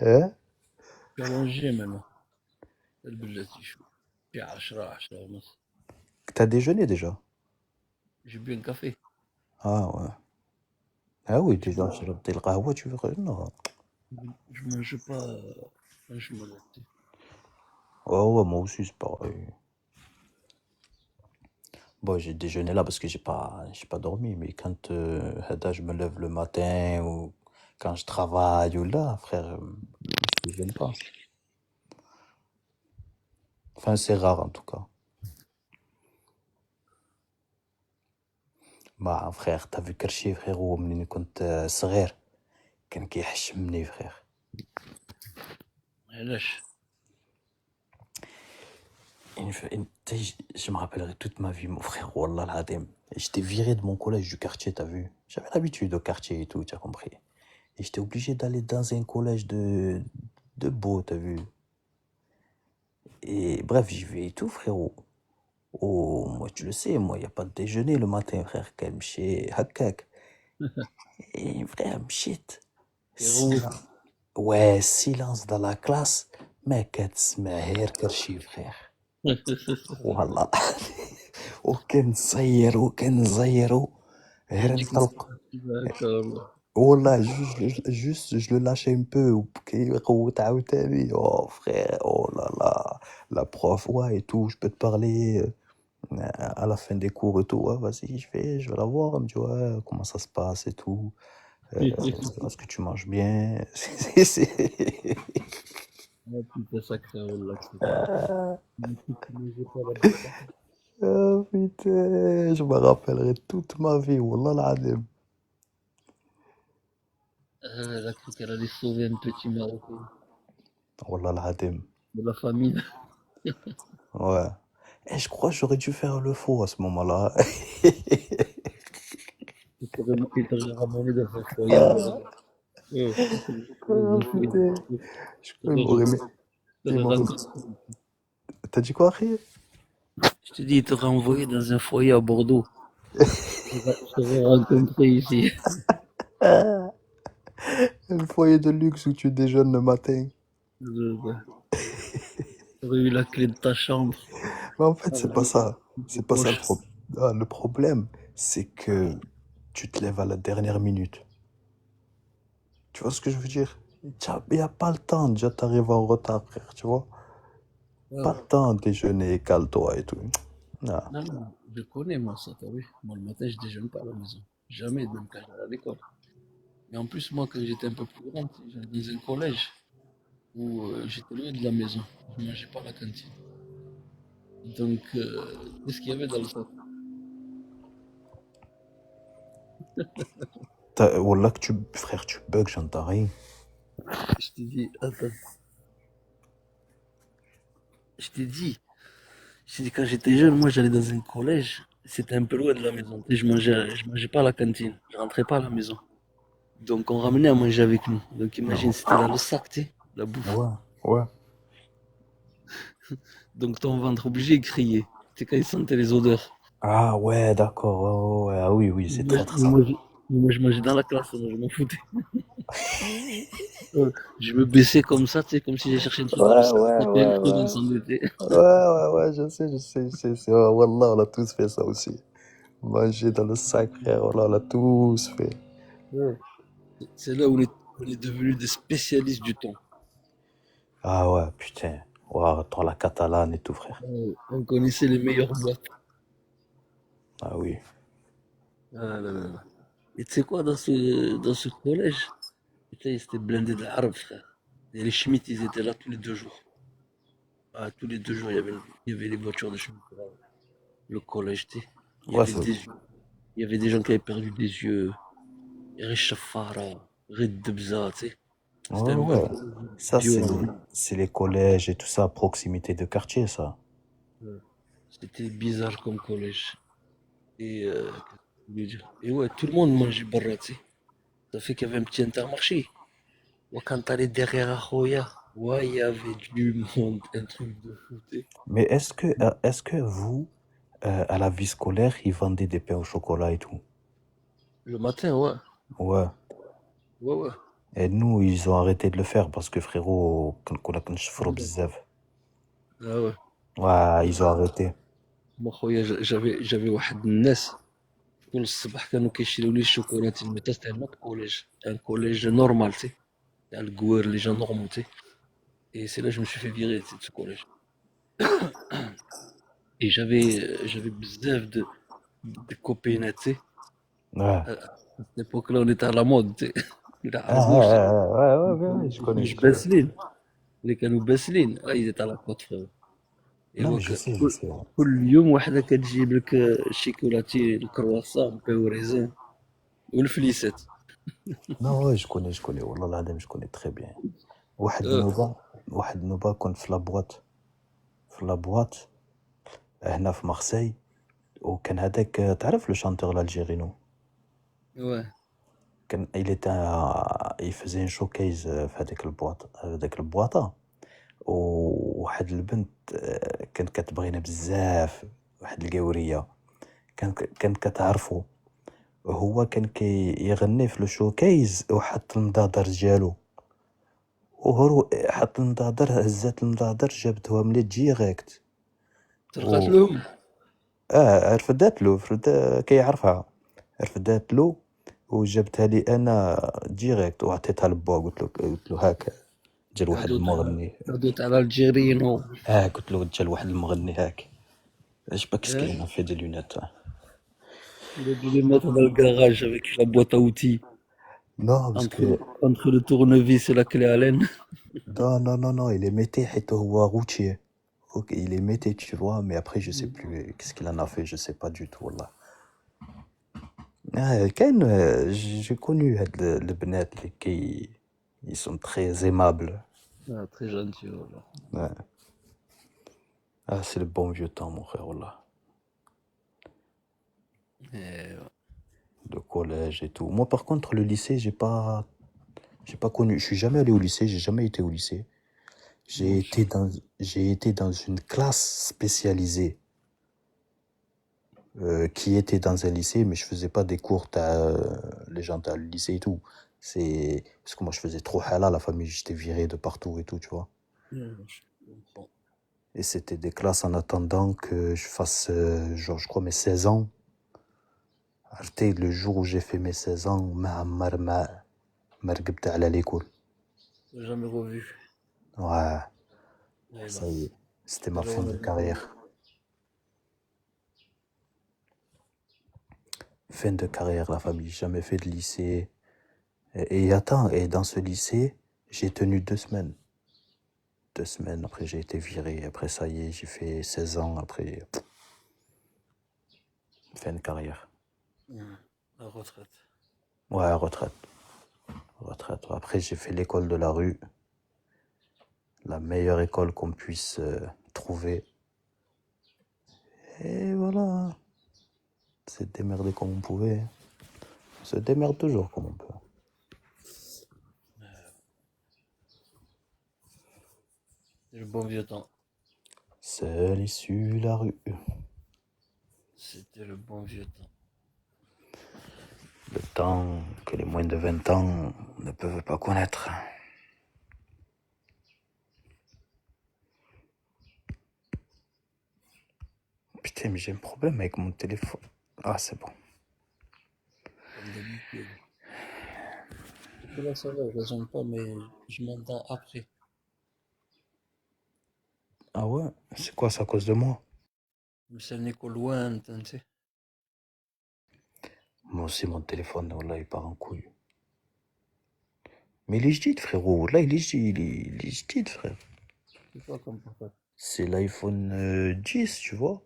Hein? Je vais allonger maintenant. البلاد يشوف. في 10 ونص. T'as déjeuné déjà? J'ai bu un café. Ah ouais. Ah oui, déjà, شربت القهوة, tu veux... Non. Je mange pas franchement le thé. Ouais, ouais, moi aussi, c'est pareil. Bon, j'ai déjeuné là parce que j'ai pas dormi, mais quand هذا, je me lève le matin ou quand je travaille ou là, frère, je déjeune pas. Enfin, c'est rare en tout cas. Bah, frère, t'as vu Kershi, frérot, منين كنت صغير كان كيحشمني, frère. علاش؟ Je me rappellerai toute ma vie, mon frère, Wallah al-Hadim. J'étais viré de mon collège du quartier, t'as vu? J'avais l'habitude au quartier et tout, tu as compris. Et j'étais obligé d'aller dans un collège de beau, t'as vu? Et bref, j'y vais et tout, frérot. Oh, moi, tu le sais, moi, il n'y a pas de déjeuner le matin, frère. Kalmché, hakak. Et frère, mchit. Silence. Ouais, silence dans la classe. Mais qu'est-ce que frère? Wallah. وكان نصير وكان نزيرو غير نطلق. والله juste je le lâche un peu وبكي يقوت عاوتاني. Oh frère, oh là là, la prof, ouais et tout, je peux te parler à la fin des cours et tout. Ouais, vas-y, je vais la voir, elle me dit ouais, comment ça se passe et tout. Est-ce que tu manges bien? Putain, sacré والله. Ah putain, je me rappellerai toute ma vie, wallah l'adem. Elle a cru qu'elle allait sauver un petit Marocain Wallah l'adem. de la famine. Ouais. Et je crois que j'aurais dû faire le faux à ce moment-là. Il t'aurait ramené dans un foyer. Oh putain. Je crois qu'il m'aurait mis. Il m'aurait... T'as dit quoi, Akhi? Je te dis, il t'aurait envoyé dans un foyer à Bordeaux. Je t'aurais rencontré ici. Ah, le foyer de luxe où tu déjeunes le matin. Je- J'aurais eu la clé de ta chambre Mais en fait, c'est pas avec ça. des C'est pas ça le poches. problème. Le problème, c'est que tu te lèves à la dernière minute. Tu vois ce que je veux dire? Il n'y a pas le temps. Déjà, t'arrives en retard, frère, tu vois? Pas Ouais. le temps de déjeuner, cale-toi et tout. Ah. Non, non, je connais moi ça, t'as vu. Moi le matin, je déjeune pas à la maison. Jamais, même quand j'allais à l'école. Mais en plus, moi, quand j'étais un peu plus grand, j'allais dans un collège où j'étais loin de la maison. Je mangeais pas à la cantine. Donc, qu'est-ce qu'il y avait dans le sac? Wallah que frère, tu bugs, j'entends rien. Je t'ai dit, attends, je t'ai dit, quand j'étais jeune, moi, j'allais dans un collège. C'était un peu loin de la maison. Tu sais, je mangeais pas à la cantine. Je rentrais pas à la maison. Donc, on ramenait à manger avec nous. Donc, imagine, Non. c'était dans le sac, tu sais, la bouffe. Ouais, ouais. Donc, ton ventre obligé de crier. C'est quand il sentait les odeurs. Ah ouais, d'accord. Ouais, ouais, ouais. Ah oui, oui, c'est Moi, traître ça. je mangeais dans la classe, moi, je m'en foutais. Je me baissais comme ça, tu sais, comme si j'ai cherché un truc dans le Ouais, sac. ouais, C'était un ouais, creux dans le ouais. sandwich. Ouais, ouais, ouais, je sais, Wallah, on a tous fait ça aussi. Manger dans le sac, frère, wallah, on a tous fait. Ouais. C'est là où on est devenus des spécialistes du thon. Ah ouais, putain. Ouais, toi, la catalane et tout, frère. On connaissait les meilleures boîtes. Ah oui. Ah là là là. Et tu sais quoi, dans ce collège, putain, c'était blindé de l'arabe, frère. Et les Schmitt, ils étaient là tous les 2 jours. Ah, tous les 2 jours, il y avait les voitures de Schmitt. Le collège, tu sais. Il y Ouais, avait c'est... des yeux. Il y avait des gens qui avaient perdu des yeux. Riche Fara, Red Debza, tu sais. C'était Ouais, un ouais. collège Ça, violent. c'est les collèges et tout ça, à proximité de quartier, ça. Ouais. C'était bizarre comme collège. Et, qu'est-ce que je voulais dire? Et ouais, tout le monde mangeait barra, tu sais. Ça fait qu'il y avait un petit intermarché. Ouais, quand t'allais derrière Aroya, ouais, il y avait du monde, un truc de fou, tu sais. Mais est-ce que vous, à la vie scolaire, ils vendaient des pains au chocolat et tout? Le matin, ouais. Ouais. Ouais, ouais. Et nous, ils ont arrêté de le faire parce que frérot, كنا كنشفروا بزاف. Ah ouais. Ouais, ils ont arrêté. moi خويا j'avais واحد الناس كل الصباح كانوا كيشريو لي الشوكولاتين مي تا سيتي نوت كوليج ان كوليج نورمال تي تاع الكوار لي جون نورمال تي et c'est là que je me suis fait virer de ce collège et j'avais بزاف de copines tu sais Ouais. à cette époque là on était à la mode tu sais لا Ah, عرقوش ouais, je connais, je مش connais. باسلين اللي كانوا باسلين ils étaient à la côte frère et Non, mais هو je كل sais. Ouais. كل يوم وحده كتجيب لك الشيكولاتي الكرواسون بي وريزين والفليسات Non, ouais, je connais. Wallah l'adem, je connais très bien. واحد النوبة كنت في لابواط هنا في مارسيل وكان هذاك تعرف لو شانتور الالجيرينو ouais كان il faisait un showcase في هذاك البواطة وواحد البنت كانت كتبغينا بزاف واحد القورية كانت كتعرفو هو كان كيغني في لو شوكيز وحط المضادر ديالو وهرو حط المضادر هزات المضادر جابتها ملي ديريكت سرقت و لهم رفدات له كيعرفها رفدات له وجابتها لي انا ديريكت وعطيتها لبا قلت له هاك جا واحد المغني عدوت على الجيرينو قلت له جا واحد المغني هاك اش باك سكرين في دي لونات il a dû les mettre dans le garage avec la boîte à outils نو باسكو entre le tournevis et la clé Allen. non, il les mettait حيت هو routier. Ok, il les mettait, tu vois, mais après, je sais plus qu'est-ce qu'il en a fait, je sais pas du tout, là. J'ai connu les بنات qui ils sont très aimables. Ah, très gentil, voilà. Ouais. Ah, c'est le bon vieux temps, mon frère, là. Et, Le collège et tout. Moi, par contre, le lycée, j'ai pas connu. Je suis jamais allé au lycée, j'ai jamais été au lycée. moi aussi. J'ai été dans une classe spécialisée. qui était dans un lycée, mais je faisais pas des cours, les gens dans le lycée et tout. C'est parce que moi je faisais trop hala, la famille, j'étais viré de partout et tout, tu vois. Je comprends. Et c'était des classes en attendant que je fasse, genre, je crois, mes 16 ans. Arrêtez, le jour où j'ai fait mes 16 ans, ما رقبت على l'école. J'ai jamais revu. Ouais, ça y est, Hélas. c'était ma Alors, fin on a de dit bon. carrière. Fin de carrière, la famille, j'ai jamais fait de lycée. Et attends, et dans ce lycée, j'ai tenu 2 semaines. 2 semaines, après j'ai été viré, après ça y est, j'ai fait 16 ans, après fin de carrière. La retraite. Ouais, retraite. Retraite. Après j'ai fait l'école de la rue, la meilleure école qu'on puisse trouver. Et voilà, c'est démerdé comme on pouvait. On se démerde toujours comme on peut. C'est le bon vieux temps. Seul issu la rue. C'était le bon vieux temps. Le temps que les moins de 20 ans ne peuvent pas connaître. Putain, mais j'ai un problème avec mon téléphone. Ah, c'est bon. Comme d'habitude. Là, ça va, je raisonne pas, mais je m'entends après. Ah ouais? C'est quoi, c'est à cause de moi? Mais c'est un écho lointain, tu sais. Moi aussi, mon téléphone, là, il part en couille. Mais il est jadid, frérot. Là, il est jadid, frère. C'est quoi comme portable? C'est l'iPhone 10, tu vois.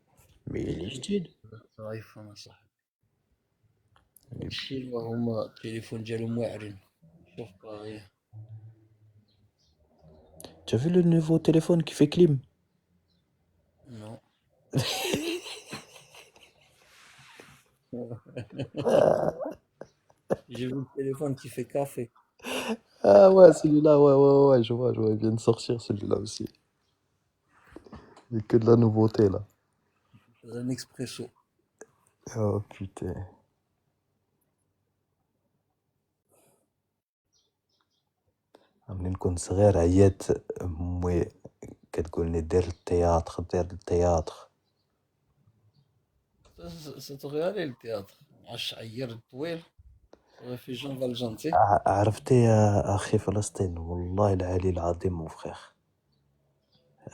Mais il est jadid. C'est iPhone, ça. هادشي هما التليفون ديالهم واعرين. شوف باغي. Tu as vu le nouveau téléphone qui fait clim? Non. J'ai vu le téléphone qui fait café. Ah ouais, celui-là, ouais, je vois, il vient de sortir celui-là aussi. Il n'y a que de la nouveauté, là. C'est un expresso. Oh putain. منين كنت صغير عيات امي كتقولني دير التياتر دير التياتر. Ça t'aurait allé le théâtre. عش عير طويل. Ça aurait fait Jean Valjean, tu sais. عرفتي يا اخي فلسطين والله العلي العظيم mon frère.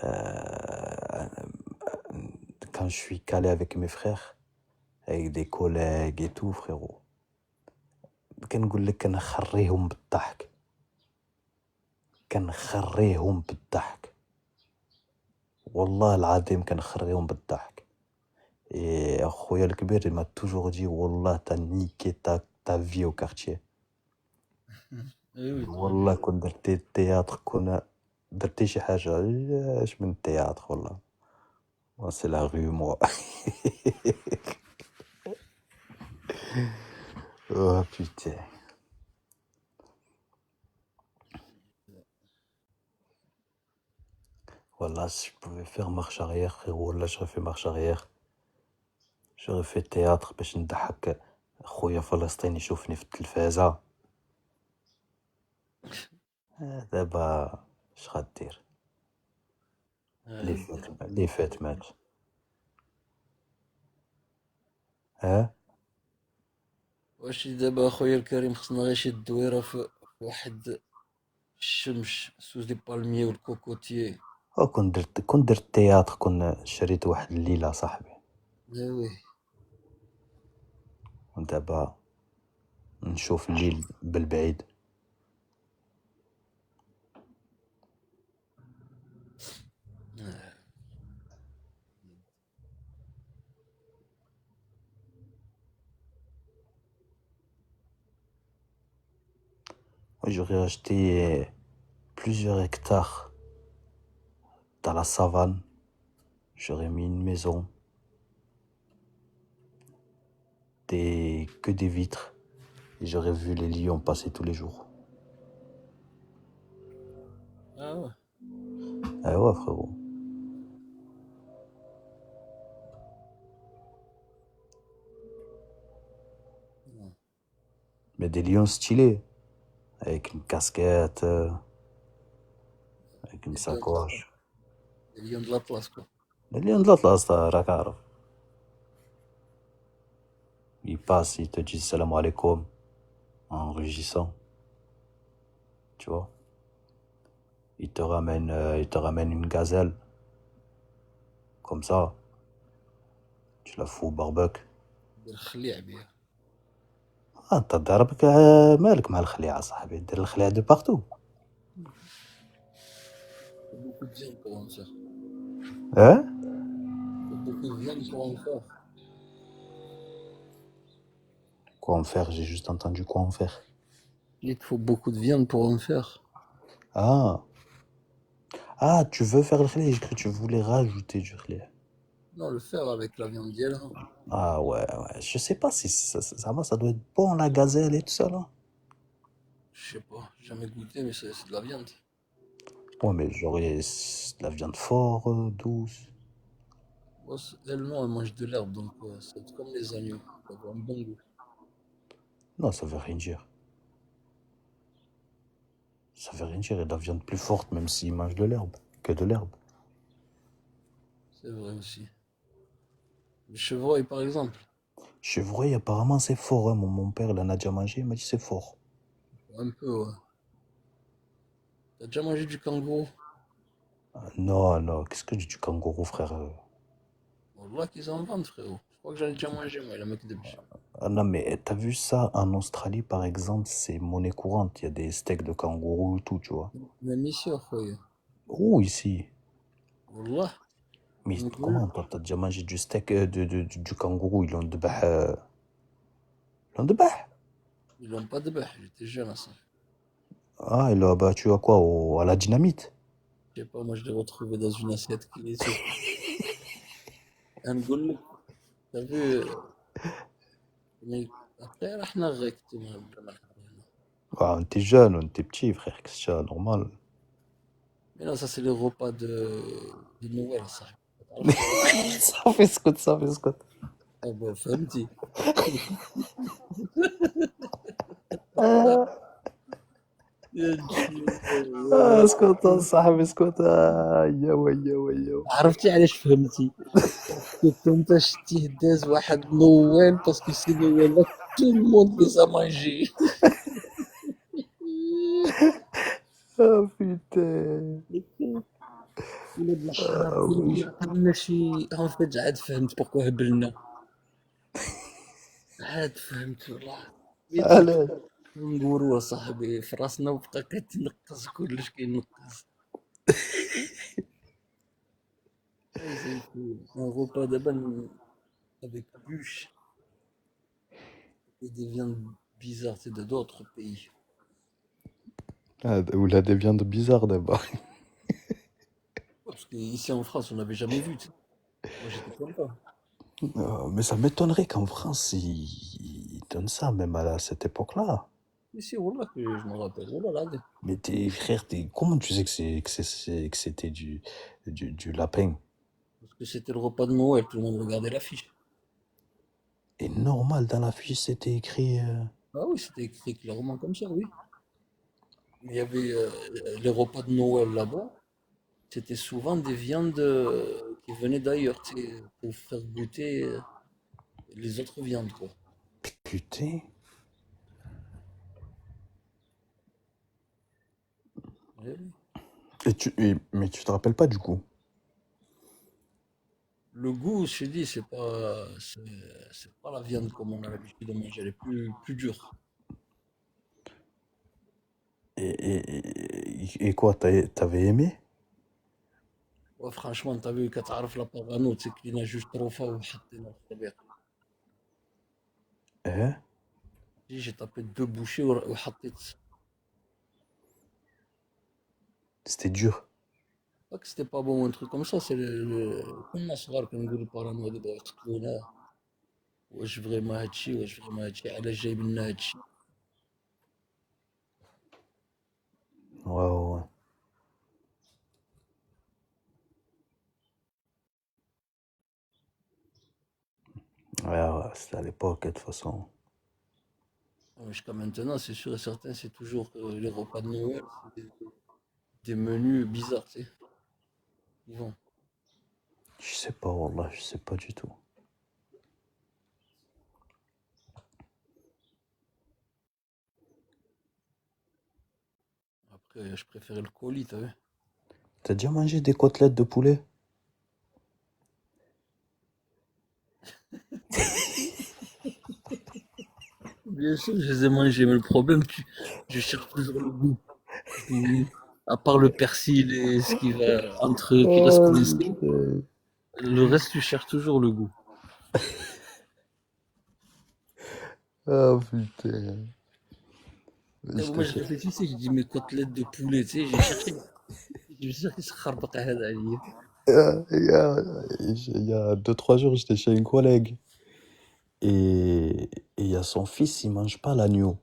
Euh, quand je suis calé avec mes frères, avec des collègues et tout, frérot, كنقول لك كنخريهم بالضحك. كنخريهم بالضحك. والله العظيم كنخريهم بالضحك. Et أخويا الكبير il m'a toujours dit والله t'as niqué ta vie au quartier. Eh oui, والله tranquille. كون درتي التياتر كون درتي شي حاجة اش من التياتر والله. Moi, c'est la rue, moi. Oh putain. Voilà, si je pouvais faire marche arrière, frérot, là j'aurais fait marche arrière. J'aurais fait théâtre باش نضحك خويا فلسطيني يشوفني في التلفازة. دابا اش غدير؟ لي فات مات. ها؟ واش دابا اخويا الكريم خصنا غير شي دويره في واحد الشمس سوز دي بالمية والكوكوتيي. او كون درت تياتر كون شريت واحد الليلة صاحبي. Eh oui. ودابا نشوف الليل بالبعيد. J'aurais acheté plusieurs hectares dans la savane. J'aurais mis une maison, que des vitres. Et j'aurais vu les lions passer tous les jours. Ah ouais. Ah ouais, frérot. Mais des lions stylés, avec une casquette, avec une Des lions, sacoche. des lions de l'Atlas, quoi. Les lions de l'Atlas, راك عارف. Ils passent, ils te disent salam alaikum en rugissant, tu vois. Ils te ramènent une gazelle, comme ça. Tu la fous au barbecue. دير خليع بها. انت ضربك مالك مع الخليعة صاحبي دير الخليعة دو بارتو. Beaucoup de viande pour en faire. Hein? Beaucoup de viande pour en faire. Quoi en faire? J'ai juste entendu quoi en faire. Il te faut beaucoup de viande pour en faire. Ah. Ah, tu veux faire le khli, j'ai cru que tu voulais rajouter du khli. Non, le faire avec la viande d'hiel, hein. Ah ouais, ouais. Je sais pas si ça doit être bon la gazelle et tout ça là. Je sais pas, j'ai jamais goûté, mais c'est de la viande. Ouais, mais genre de la viande fort, douce. Moi, elle, non, elle mange de l'herbe, donc c'est comme les agneaux. Ça va avoir un bon goût. Non, ça veut rien dire. Ça veut rien dire. Il y a de la viande plus forte, même s'ils mangent de l'herbe, que de l'herbe. C'est vrai aussi. Le chevreuil, par exemple. Chevreuil, apparemment, c'est fort. Hein. Mon père, il en a déjà mangé, il m'a dit c'est fort. Un peu, ouais. T'as déjà mangé du kangourou? Non, non, qu'est-ce que du kangourou, frère? Wallah qu'ils en vendent, frérot. Je crois que j'en ai déjà mangé, moi, la mec de biche. Ah non, mais t'as vu ça en Australie, par exemple, c'est monnaie courante. Il y a des steaks de kangourou et tout, tu vois. Même ici, khoya. Où ici? Wallah, Mais نقول comment, لك. toi, t'as déjà mangé du steak du kangourou? Ils l'ont debah. Ils l'ont debah? Ils l'ont pas débâché, j'étais jeune à ça. Ah, il l'a battu à quoi? À la dynamite? Je sais pas, moi je l'ai retrouvé dans une assiette qui était. نقول لك. T'as vu, mais après, رحنا غيكتو بلا ما نحضر هنا. Ah, on était jeune, on était petit, frère, que c'est normal. Mais non, ça c'est le repas de Noël, ça. تعرف le repas. صافي اسكت صافي اسكت. Ah bah, فهمتي. يا اسكت صاحبي اسكت. يا ويا ويا. عرفتي علاش فهمتي؟ كنت انت شتيه داز واحد نويل باسكو سي نويل لا تو الموند لي سا مانجي. Ah putain. ولاد الحرام ولاد الحرام ماشي هون فجأة عاد فهمت بوركو هبلنا. عاد فهمت والله. ميتك علاش؟ كنقولوا صاحبي في راسنا وبقى كيتنقز كلش كينقز. Un repas d'Aban avec bûche et des viandes bizarres, c'est de d'autres pays. Ah, ولا des viandes bizarres d'abord. Parce qu'ici en France, on n'avait jamais vu, tu sais. Moi, j'étais content. Mais ça m'étonnerait qu'en France, ils donnent ça, même cette époque-là. Ici, voilà que je me rappelle. Oh là là. Mais tes frères, comment tu sais que c'était du lapin? Parce que c'était le repas de Noël, tout le monde regardait l'affiche. Et normal, dans la fiche, c'était écrit. Ah oui, c'était écrit clairement comme ça, oui. Mais il y avait les repas de Noël là-bas. C'était souvent des viandes qui venaient d'ailleurs, tu sais, pour faire goûter les autres viandes, quoi. Putain. Eh oui. Mais tu te rappelles pas du coup? Le goût, je te dis, c'est pas la viande comme on a l'habitude de manger, elle est plus dure. Et quoi, t'avais aimé? Ouais, franchement, t'as vu, quand t'arrives la parano, tu sais qu'il y en a juste trop fort وحطينا في الطبيخ. Hein? J'ai tapé deux bouchées وحطيت. C'était dur. Pas que c'était pas bon ou un truc comme ça, c'est كنا صغار كنقولوا البارانو هذا بغاو يقتلونا. واش فريمون هادشي واش فريمون هادشي علاش جايب لنا هادشي. Ouais, ouais, ouais. Ouais, ouais, c'était à l'époque, de toute façon. Jusqu'à maintenant, c'est sûr et certain, c'est toujours les repas de Noël, c'est des menus bizarres, tu sais. Ils vont. Je sais pas, Wallah, je sais pas du tout. Après, je préférais le colis, t'as vu? T'as déjà mangé des côtelettes de poulet? Bien sûr, je les ai mangés, mais le problème, je cherche toujours le goût. À part le persil et ce qui va entre eux, qui reste Oh coincé, putain. le reste, tu cherches toujours le goût. Oh putain. Et Je te moi, je fais. réfléchissais, je dis mes côtelettes de poulet, tu sais, j'ai cherché. Je me suis dit, c'est kharbaq هذا عليا. Il y a 2, 3 jours, j'étais chez une collègue. Et il y a son fils, il mange pas l'agneau.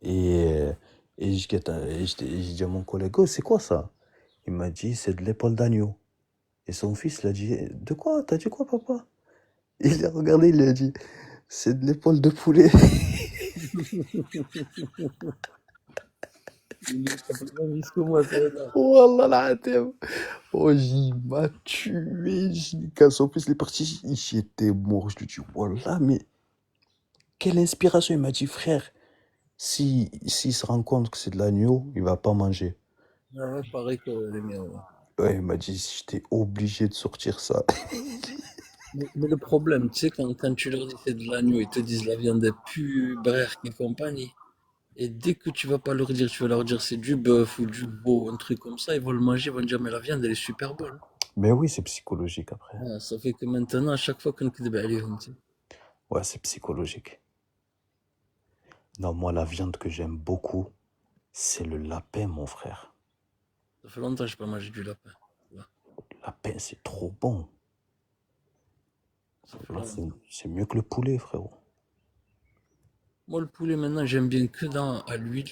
Et, et je dis à mon collègue, oh, c'est quoi ça? Il m'a dit, c'est de l'épaule d'agneau. Et son fils l'a dit, de quoi? T'as dit quoi, papa? Il a regardé, il lui a dit, c'est de l'épaule de poulet. Il est complètement vice que moi, ça là. Wallah l'adem. Oh, il m'a tué. Quand son fils est parti, j'étais mort. Je lui dis, Wallah, mais quelle inspiration. Il m'a dit, frère, s'il se rend compte que c'est de l'agneau, il va pas manger. Ah ouais, pareil que les miens. Ouais. Ouais, il m'a dit, j'étais obligé de sortir ça. Mais le problème, tu sais, quand tu leur dis c'est de l'agneau, ils te disent la viande est plus brère et compagnie. Et dès que tu vas pas leur dire, tu vas leur dire c'est du bœuf ou du veau, un truc comme ça, ils vont le manger, ils vont dire mais la viande elle est super bonne. Mais oui, c'est psychologique après. Ah, ça fait que maintenant, à chaque fois qu'on كذب عليهم, tu sais. Ouais, c'est psychologique. Non, moi, la viande que j'aime beaucoup, c'est le lapin, mon frère. Ça fait longtemps que j'ai pas mangé du lapin. Là, Le lapin, c'est trop bon. ça fait Là, longtemps. c'est mieux que le poulet, frérot. Moi, le poulet, maintenant, j'aime bien que à l'huile,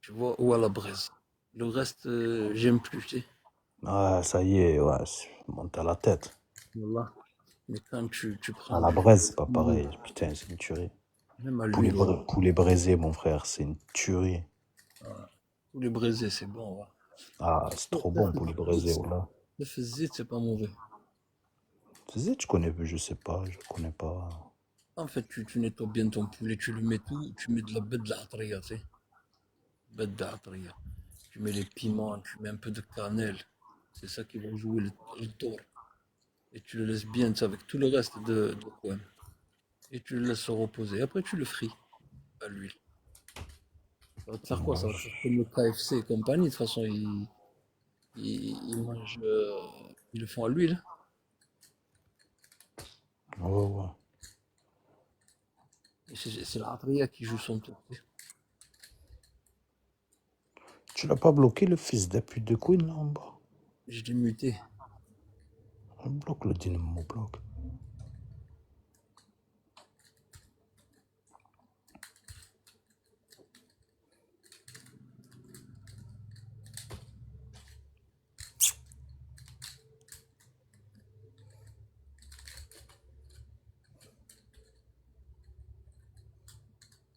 tu vois, ou à la braise. Le reste, j'aime plus, tu sais. Ah, ça y est, ouais, monte à la tête. Voilà. Mais quand tu À prends la braise, c'est pas pareil. Putain, c'est une tuerie. même à l'huile, ouais. Poulet braisé, mon frère, c'est une tuerie. Voilà. Poulet braisé, c'est bon, ouais. Ah, c'est trop bon, poulet braisé, voilà. Le zit, c'est pas mauvais. Tu sais, tu connais, je sais pas, je connais pas. En fait, tu nettoies bien ton poulet, tu le mets tout, tu mets de la bête de la atria, tu sais. Bête de atria. Tu mets les piments, tu mets un peu de cannelle. C'est ça qui va jouer le tour. Et tu le laisses bien, tu sais, avec tout le reste de quoi. Et tu le laisses se reposer. Après, tu le frites à l'huile. Ça va te faire quoi? Ouais, Ça va te faire comme le KFC et compagnie. De toute façon, ils mangent, ils le font à l'huile. ouais, ouais. Et c'est l'atria qui joue son tour. Tu l'as pas bloqué, le fils de pute de Queen, là, en bas? Je l'ai muté. Bloque le dynamo, bloque.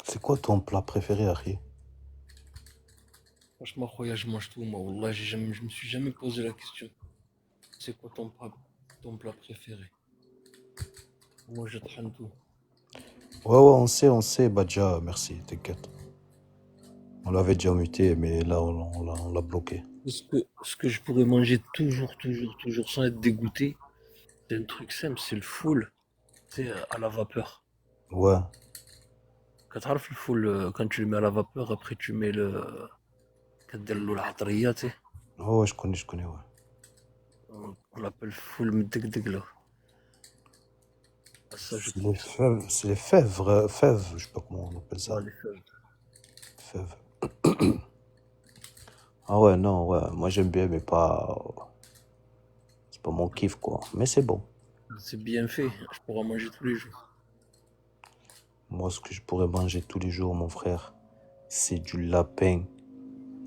C'est quoi ton plat préféré, Harry? Franchement, khoya, je mange tout, moi. Wallah, je me suis jamais posé la question. C'est quoi ton plat préféré? Moi, je traîne tout. Ouais, ouais, on sait, Badja, merci, t'inquiète. On l'avait déjà muté, mais là, on l'a bloqué. Ce que je pourrais manger toujours sans être dégoûté, c'est un truc simple, c'est le foule, tu sais, à la vapeur. Ouais, Quand tu le foule, quand tu le mets à la vapeur, après tu mets le كدير له العطرية, tu sais. ouais, ouais, je connais, ouais. On l'appelle foule مدقدق là. Ah, ça, je kiffe. C'est les fèves, fèves, je sais pas comment on appelle Ouais, ça. les fèves. Fèves. Ah ouais, non, ouais, moi j'aime bien, mais pas. C'est pas mon kiff, quoi. Mais c'est bon. C'est bien fait, je pourrais en manger tous les jours. Moi, ce que je pourrais manger tous les jours, mon frère, c'est du lapin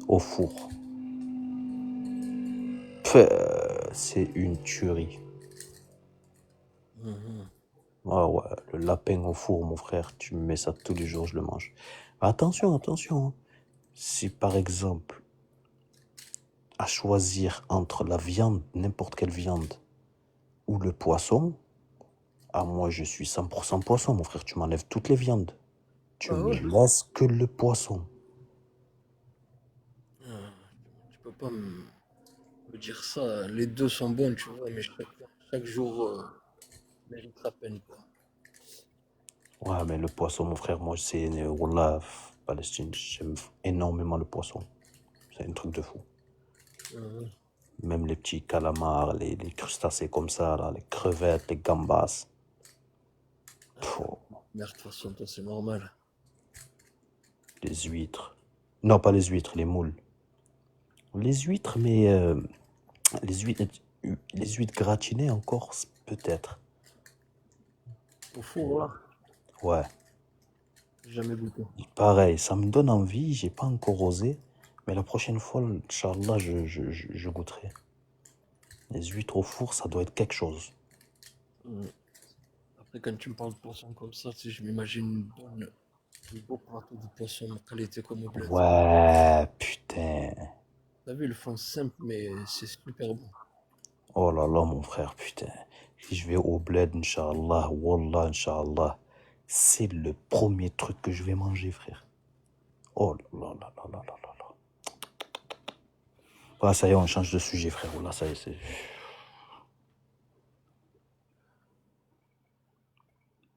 au four. C'est une tuerie. Mhm. Ah ouais, le lapin au four, mon frère, tu me mets ça tous les jours, je le mange. Attention, attention, hein. Si par exemple, à choisir entre la viande, n'importe quelle viande, ou le poisson, ah moi je suis 100% poisson, mon frère, tu m'enlèves toutes les viandes. Tu Ah me ouais? laisses que le poisson. Ah, tu peux pas me dire ça. Les deux sont bons, tu vois, mais chaque jour mérite sa peine, quoi. Ouais, mais le poisson, mon frère, moi c'est, Wallah, Palestine, j'aime énormément le poisson. C'est un truc de fou. Ouais. Même les petits calamars, les crustacés comme ça, là, les crevettes, les gambas. Pfff, Merde, de toute façon, toi, c'est normal. les huîtres. Non, pas les huîtres, les moules. Les huîtres, mais les huîtres, les huîtres gratinées encore, peut-être. Au four, là, Ouais. j'ai jamais goûté. Pareil, ça me donne envie, j'ai pas encore osé. Mais la prochaine fois, Inch'Allah, je goûterai. Les huîtres au four, ça doit être quelque chose. Après, quand tu me parles de poisson comme ça, tu sais, je m'imagine un beau plateau de poisson de qualité comme au bled. Ouais, putain. T'as vu, ils le font simple, mais c'est super bon. Oh là là, mon frère, putain. Si je vais au bled, Inch'Allah, Wallah, Inch'Allah, c'est le premier truc que je vais manger, frère. Oh là là là là là là là là. Ah, ça y est, on change de sujet, frère. Là, ça y est, c'est...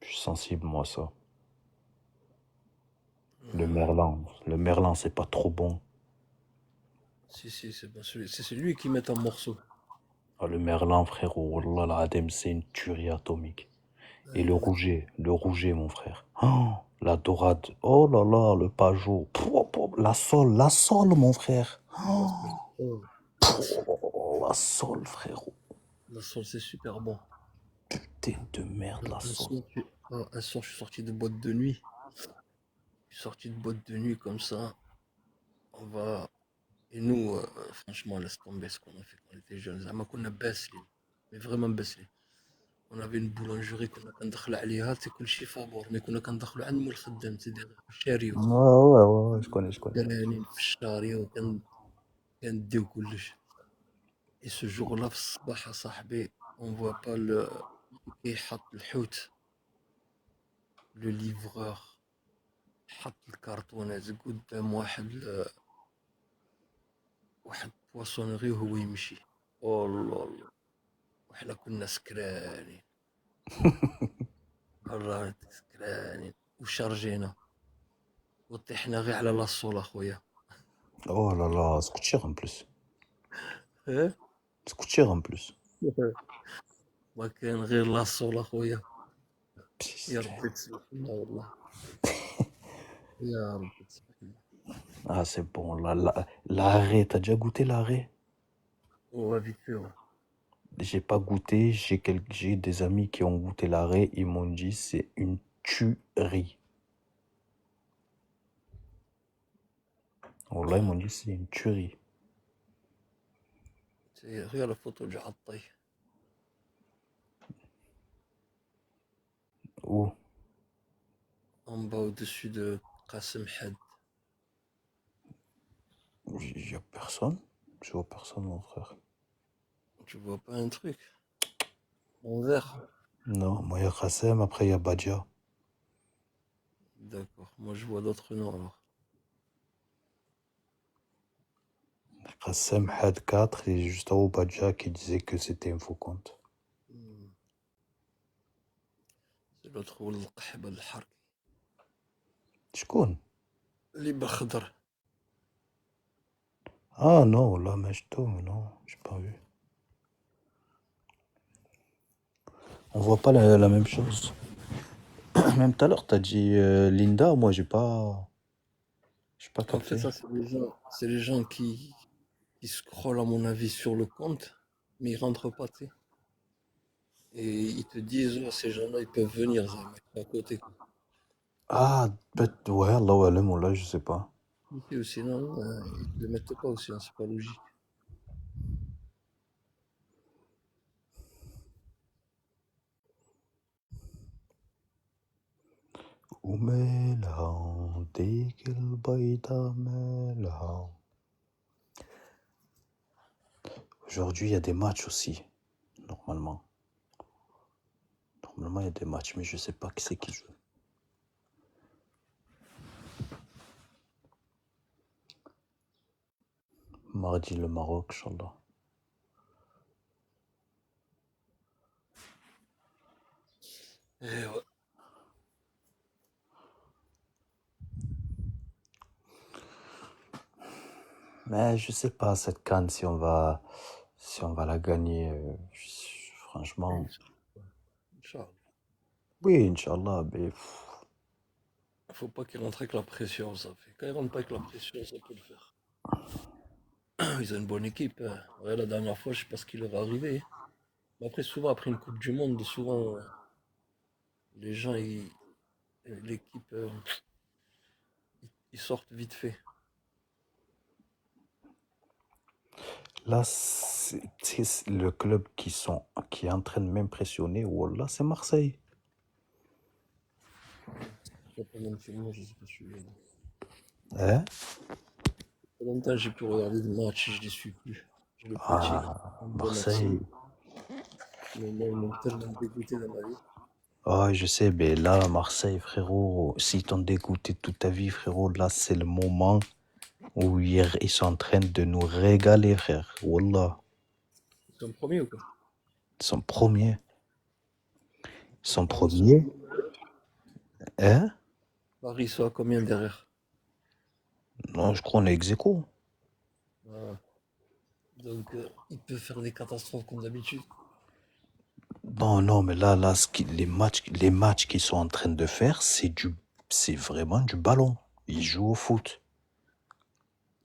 Je suis sensible, moi, ça. Le merlan, c'est pas trop bon. Si, si, c'est bon. C'est celui qui met en morceaux. Ah, le merlan, frère, oh là là, Adem, c'est une tuerie atomique. Et Ouais. le rouget, mon frère. Oh, la dorade. Oh là là, le pajot. La sole, mon frère. Oh, Oh, la sole, frérot. la sauce, c'est super bon. Putain de merde, la Un sole. soir, un soir, je suis sorti de boîte de nuit. Je suis sorti de boîte de nuit comme ça. On va. Et nous, franchement, laisse tomber ce qu'on a fait quand on était jeunes. زعما كنا باسلين. Mais vraiment باسلين. On avait une boulangerie كنا كندخلوا عليها تي كلشي فابور مي كنا كندخلوا عند مول الخدام تي داير الشاريو Ouais, ouais, ouais, ouais, je connais, je connais. دراني في الشاريو كنديو كلش. Et ce jour-là في الصباح صاحبي on voit pas le كيحط الحوت le livreur حط الكرتونات قدام واحد بواسونغي وهو يمشي. والله وحنا كنا سكرانين. والله سكرانين وشارجينا وطيحنا غير على لاصول اخويا. Oh là là, ça coûte cher en plus. ها Ça coûte cher en plus. ما كان غير لاصول اخويا. يا Putain. ربي تسمح لنا والله. يا ربي تسمح لنا. Ah, c'est bon. L'arrêt, t'as déjà goûté l'arrêt? هو vite fait ouais. J'ai pas goûté. J'ai des amis qui ont goûté l'arrêt. Ils m'ont dit c'est une tuerie. Oh là, ils m'ont dit c'est une tuerie. غير الفوتو جو حطيه. Où? En bas au-dessus de Qasim Had. Il y a personne. Je vois personne, mon frère. Tu vois pas un truc en vert? Non, moi il y a Qassem, après il y a Badja. D'accord, moi je vois d'autres noms alors. Qassem Had 4 et juste en haut Badja qui disait que c'était un faux compte. Hmm. C'est l'autre هو القحبة الحركي شكون؟ اللي بخضر. Ah non, là, Mechto, non, j'ai pas vu. On voit pas la même chose. Même tout à l'heure, t'as dit Linda, moi j'ai pas En fait, capté. ça, c'est les gens qui scrollent, à mon avis, sur le compte, mais ils rentrent pas, tu sais. Et ils te disent, oh, ces gens-là, ils peuvent venir, ça, mais à côté, quoi. Ah, ouais, Allah ouais, là, je sais pas. Ici aussi, non, ils te le mettent pas aussi, hein, c'est pas logique. ومالها ديك البيضة مالها. Aujourd'hui, il y a des matchs aussi, normalement. Normalement, il y a des matchs, mais je sais pas qui c'est qui joue. Mardi, le Maroc, Inch'Allah. Et ouais. Mais je sais pas, cette CAN, si on va la gagner, franchement. Inch'Allah. Oui, Inch'Allah, mais Faut pas qu'il rentre avec la pression, ça fait. Quand il rentre pas avec la pression, ça peut le faire. Ils ont une bonne équipe, hein. Ouais, la dernière fois, je sais pas ce qui leur est arrivé. Mais après, souvent, après une Coupe du Monde, souvent, les gens, l'équipe, ils sortent vite fait. là, c'est le club qui est en train de m'impressionner, Wallah, c'est Marseille. Ça fait même film, je sais pas suivre. Hein? Pas longtemps, j'ai pu regarder des matchs, je les suis plus. J'ai le petit, là, Ah, André Marseille. Maxime. Mais moi, ils m'ont tellement dégoûté dans ma vie. Ah, je sais, mais là, Marseille, frérot, s'ils t'ont dégoûté toute ta vie, frérot, là, c'est le moment où ils sont en train de nous régaler, frère. Wallah, Ils sont premiers ou quoi? ils sont premiers. Ils Et sont Paris, premiers. Hein? Paris, soit combien derrière? Non, je crois qu'on est ex-aequo. Voilà. Donc, il peut faire des catastrophes comme d'habitude. Non, non, mais là, les matchs qu'ils sont en train de faire, c'est vraiment du ballon. Ils jouent au foot.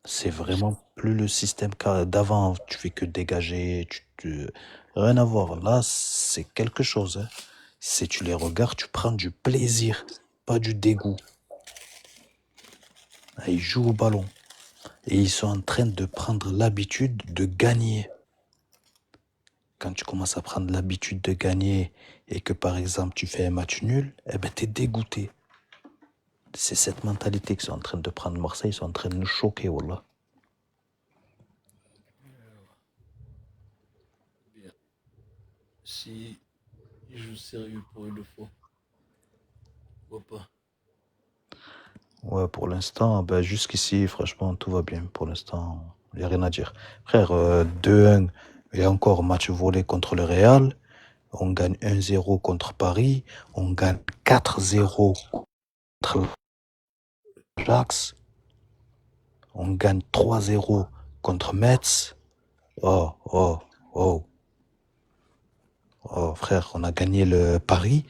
C'est vraiment plus le système d'avant. Tu fais que dégager, rien à voir. Là, c'est quelque chose, hein. Si tu les regardes, tu prends du plaisir, pas du dégoût. Ah, ils jouent au ballon. Et ils sont en train de prendre l'habitude de gagner. Quand tu commences à prendre l'habitude de gagner et que par exemple tu fais un match nul, eh ben t'es dégoûté. C'est cette mentalité qu'ils sont en train de prendre Marseille, ils sont en train de nous choquer, wallah. Bien. Si il joue sérieux pour il le faut. Pourquoi pas? Ouais, pour l'instant, ben jusqu'ici, franchement, tout va bien. Pour l'instant, il n'y a rien à dire. Frère, 2-1, et encore match volé contre le Real. On gagne 1-0 contre Paris. On gagne 4-0 contre l'Ajax. On gagne 3-0 contre Metz. Oh, oh, oh. Oh, frère, on a gagné le Paris.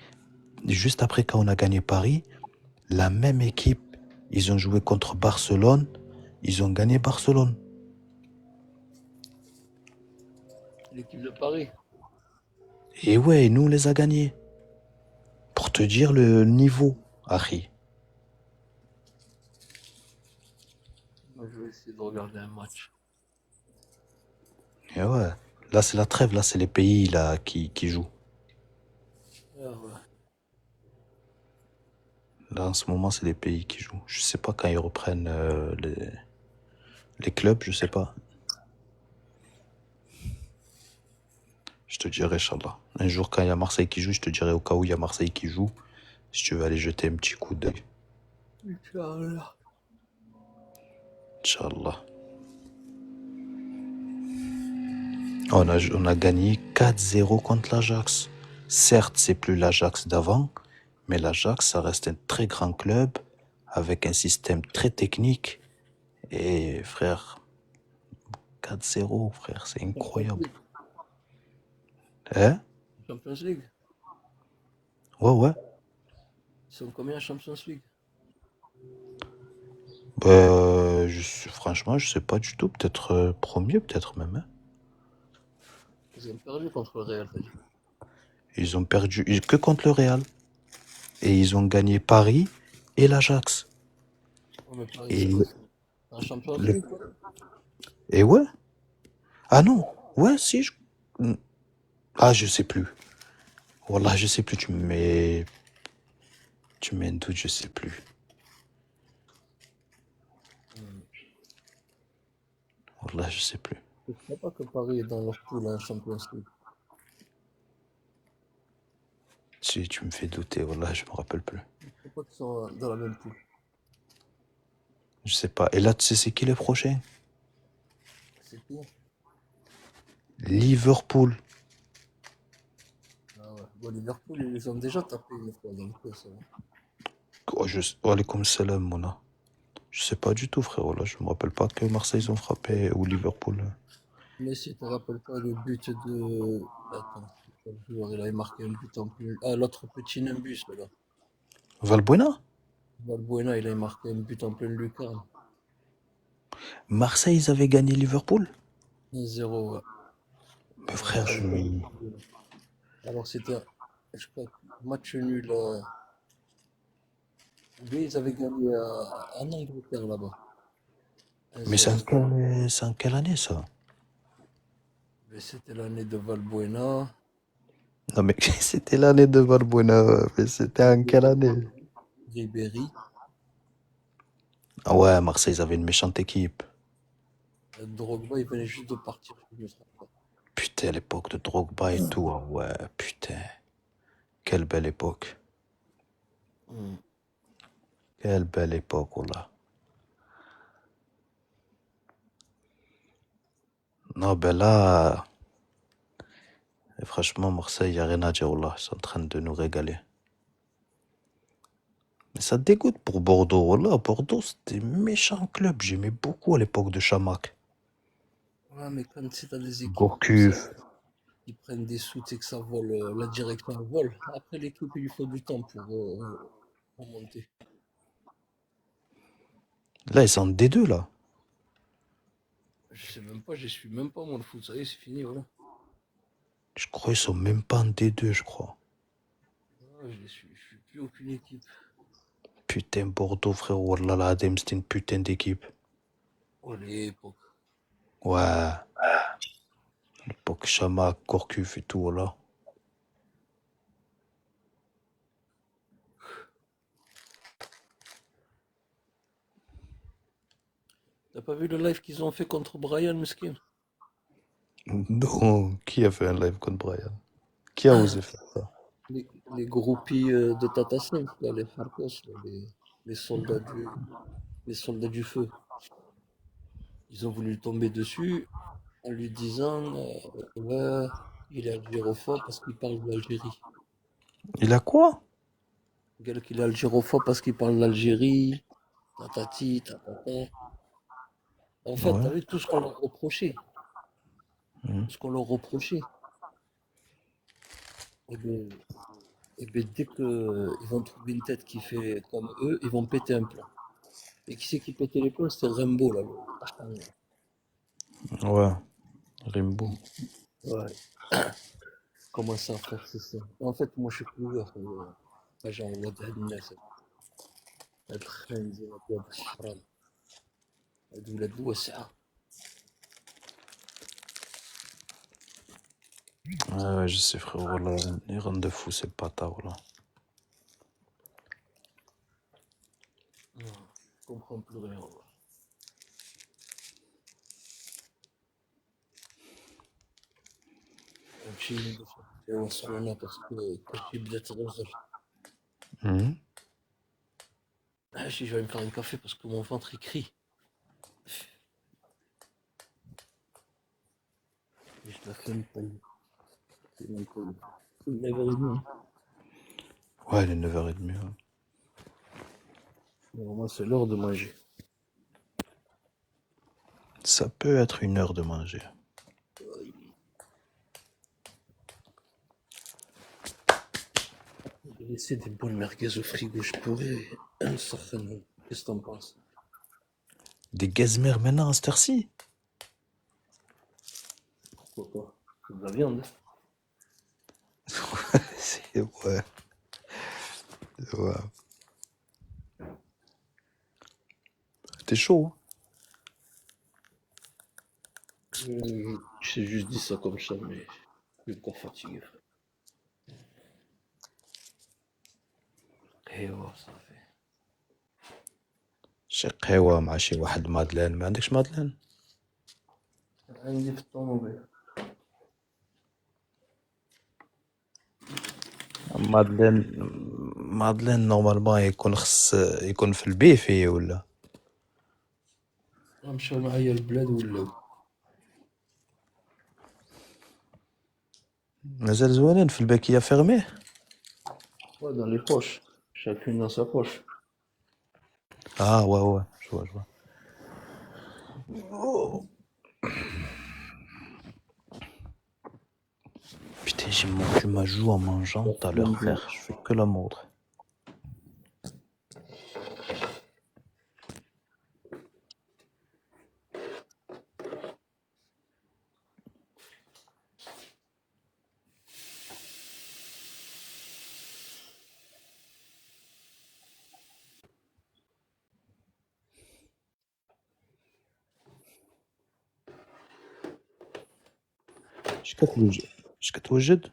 Juste après, quand on a gagné Paris, la même équipe, ils ont joué contre Barcelone. Ils ont gagné Barcelone. L'équipe de Paris. Et ouais, nous, on les a gagnés. Pour te dire le niveau, Harry. Moi, je vais essayer de regarder un match. Et ouais. Là, c'est la trêve. Là, c'est les pays là, qui jouent. Ah ouais. Là, en ce moment, c'est les pays qui jouent. Je sais pas quand ils reprennent les clubs, je sais pas. Je te dirai, Inch'Allah. Un jour, quand il y a Marseille qui joue, je te dirai au cas où il y a Marseille qui joue, si tu veux aller jeter un petit coup d'œil. Inch'Allah. Inch'Allah. On a gagné 4-0 contre l'Ajax. Certes, c'est plus l'Ajax d'avant, mais l'Ajax, ça reste un très grand club avec un système très technique. Et frère, 4-0, frère, c'est Champions incroyable. League. Hein? Champions League. Ouais, ouais. Ils sont combien en Champions League? Franchement, je sais pas du tout. Peut-être premier, peut-être même, hein. Ils ont perdu contre le Real, t'as dit. Ils ont perdu que contre le Real. Et ils ont gagné Paris et l'Ajax. Oh, mais Paris, c'est Et, quoi? C'est un Champions le, League, quoi. et ouais. Ah non. Ouais, si. Ah, je sais plus. Wallah, je sais plus. Mais Tu mets un doute, je sais plus. Wallah, je sais plus. Je ne crois pas que Paris est dans leur poule en Champions League. Si tu me fais douter, wallah, je me rappelle plus. Je ne crois pas qu'ils sont dans la même poule. Je sais pas. Et là, tu sais, c'est qui le prochain? C'est tout. Liverpool. Ah ouais. Bon, Liverpool, ils les ont déjà tapé une fois, donc ça va. Oh, Alaykoum salam, Mona. Je sais pas du tout, frérot. Là, je me rappelle pas que Marseille ils ont frappé ou Liverpool. Mais si tu te rappelles pas le but de. Attends, quel joueur il avait marqué un but en plus. Ah, l'autre petit Nimbus, là. Valbuena? Valbuena, il avait marqué un but en pleine lucarne. Marseille, ils avaient gagné Liverpool? 1-0, ouais. Mais frère, je me... Alors c'était, je crois, match nul. Lui, ils avaient gagné en Angleterre là-bas. Mais 1-0. c'est en quelle année, ça? Mais c'était l'année de Valbuena. Non, mais c'était l'année de Valbuena. Mais c'était en quelle année? Ribéry. Ah ouais, Marseille, ils avaient une méchante équipe. Drogba, il venait juste de partir, si je me trompe pas. Putain, l'époque de Drogba et tout. Ah ouais, putain. Quelle belle époque. Hmm. Quelle belle époque, oh là. Non, ben là, franchement, Marseille, il n'y a rien à dire, oh là. Ils sont en train de nous régaler. Mais ça dégoûte pour Bordeaux, oh là. Bordeaux, c'était un méchant club. J'aimais beaucoup à l'époque de Chamac. Ouais, mais quand c'est dans des équipes comme ça, Gourcuff. ils prennent des sous, et que ça vole, la direction elle vole. Après, l'équipe, il lui faut du temps pour monter. Là, ils sont en D2, là. Je sais même pas, je suis même pas moi le foot, ça y est, c'est fini, voilà. Je crois qu'ils sont même pas en D2, je crois. Ah, je suis plus aucune équipe. Putain, Bordeaux, frérot, wallah, la Adem, c'était une putain d'équipe. Oh, l'époque. Ouais. L'époque Chamac, Gourcuff et tout, voilà. T'as pas vu le live qu'ils ont fait contre Brian Meskin? Non, qui a fait un live contre Brian? Qui a osé faire ça? Les groupies de Tata 5, là, les Farcos, là, les soldats les soldats du feu. Ils ont voulu lui tomber dessus en lui disant ouais, il est algérophobe parce qu'il parle de l'Algérie. Il a quoi? Gars qu'il est algérophobe parce qu'il parle de l'Algérie, tatati, tatata. En fait, Ouais. t'as vu tout ce qu'on leur reprochait, Mhm. tout ce qu'on leur reprochait. Et bien, dès qu'ils vont trouver une tête qui fait comme eux, ils vont péter un plomb. Et qui c'est qui pétait les plombs? C'était Rimbaud, là, le Tartan, là. Ouais, Rimbaud. Ouais, comment ça, frère, c'est ça. En fait, moi, je suis couvert. Genre, ولاد هاد الناس هاد الخنزير هاد ولاد الحرام هاد ولاد الوسعة. Ouais, je sais, frérot, voilà. Les runs de fou, c'est le bâtard, voilà. Je comprends plus rien. Ouais. هادشي اللي ندير وصلنا باسكو كلشي بدا تغزر. Mhm. Si je vais me faire un café parce que mon ventre il crie. Et je la flemme pas. C'est même pas 9h30. Ouais, il est 9h30. Ouais. Normalement, c'est l'heure de manger. Ça peut être 1 heure de manger. J'ai laissé des bonnes merguez au frigo, je pourrais un certain. Qu'est-ce que t'en penses? Des gazmères maintenant à cette heure-ci? Pourquoi pas? C'est de la viande. C'est ouais. Ouais. T'es chaud, hein? J'ai juste dit ça comme ça, mais je suis encore fatigué, frère. قهيوة صافي. شي قهوة مع شي واحد مادلين، ما عندكش مادلين؟ عندي في الطوموبيل. مادلين نورمالمون يكون في البيفي ولا؟ مشاو معايا البلاد ولاو. مازال زوينين في الباكية فيرميه؟ Ouais, dans les poches. Chacune dans sa poche. Ah ouais, je vois. Putain, j'ai mangé ma joue en mangeant tout à l'heure, frère. Je fais que la mordre. اش كتوجد؟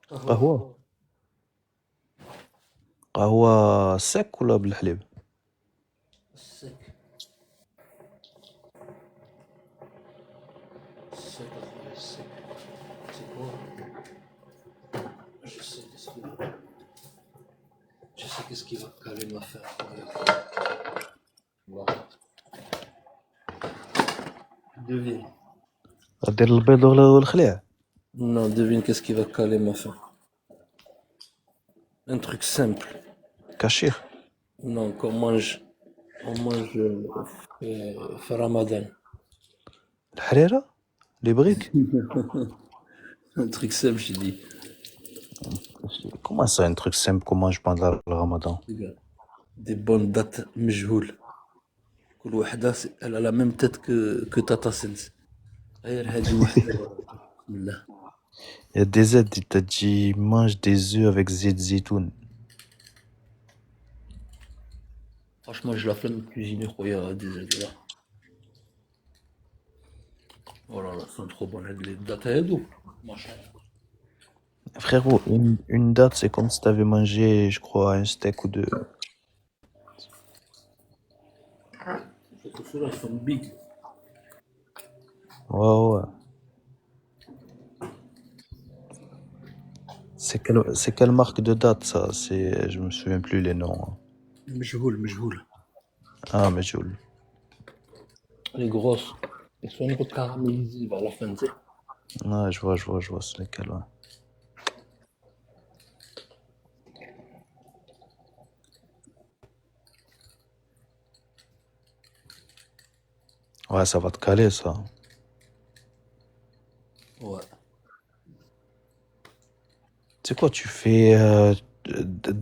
قهوة؟ قهوة سك ولا بالحليب؟ Sec. Sec, après, sec. C'est quoi? Je sais qu'est-ce qu'il va. Je sais qu'est-ce qu'il va caler ma faire. Voilà. Devine. غدير البيض والخليع؟ Non, devine qu'est-ce qui va caler ma faim. Un truc simple. كاشير؟ Non, on mange في Ramadan. الحريرة؟ لي بغيك؟ Un truc simple, je dis. Comment ça, un truc simple qu'on mange pendant le ramadan? Regarde. Des bonnes dates مجهول. كل وحدة elle a la même tête que Tata Sens. غير هذه وحدة. بسم الله. Il y a des aides, t'as dit mange des œufs avec zit zitoun. Franchement, je la flemme de cuisiner خويا des aides là. Voilà, elles sont trop bonnes les dates هادو. Machallah. Frérot, une date, c'est comme si t'avais mangé, je crois, un steak ou deux. Surtout ceux-là, ils sont big. Ouais. C'est quelle marque de date, ça? Je me souviens plus les noms. مجهول. Ah, mais Joule. Les grosses. Elles sont un peu caramélisées vers la fin, tu sais. Ah, je vois, c'est lesquels, ouais. Ouais, ça va te caler, ça. Ouais. Tu sais quoi, tu fais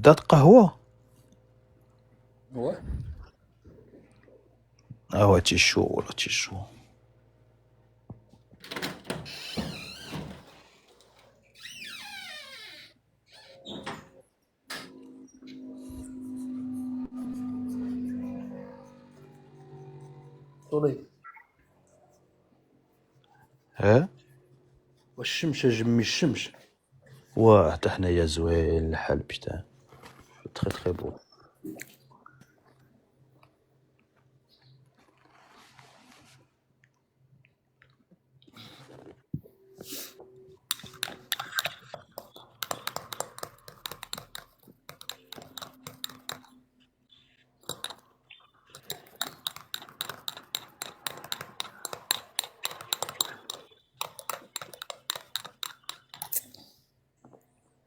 date qahwa? Ouais. Ah ouais, t'es chaud, là, t'es chaud. Soleil. Hein? والشمس جمي الشمس. Ouais, حتى حنايا زوين الحال putain. Très très beau.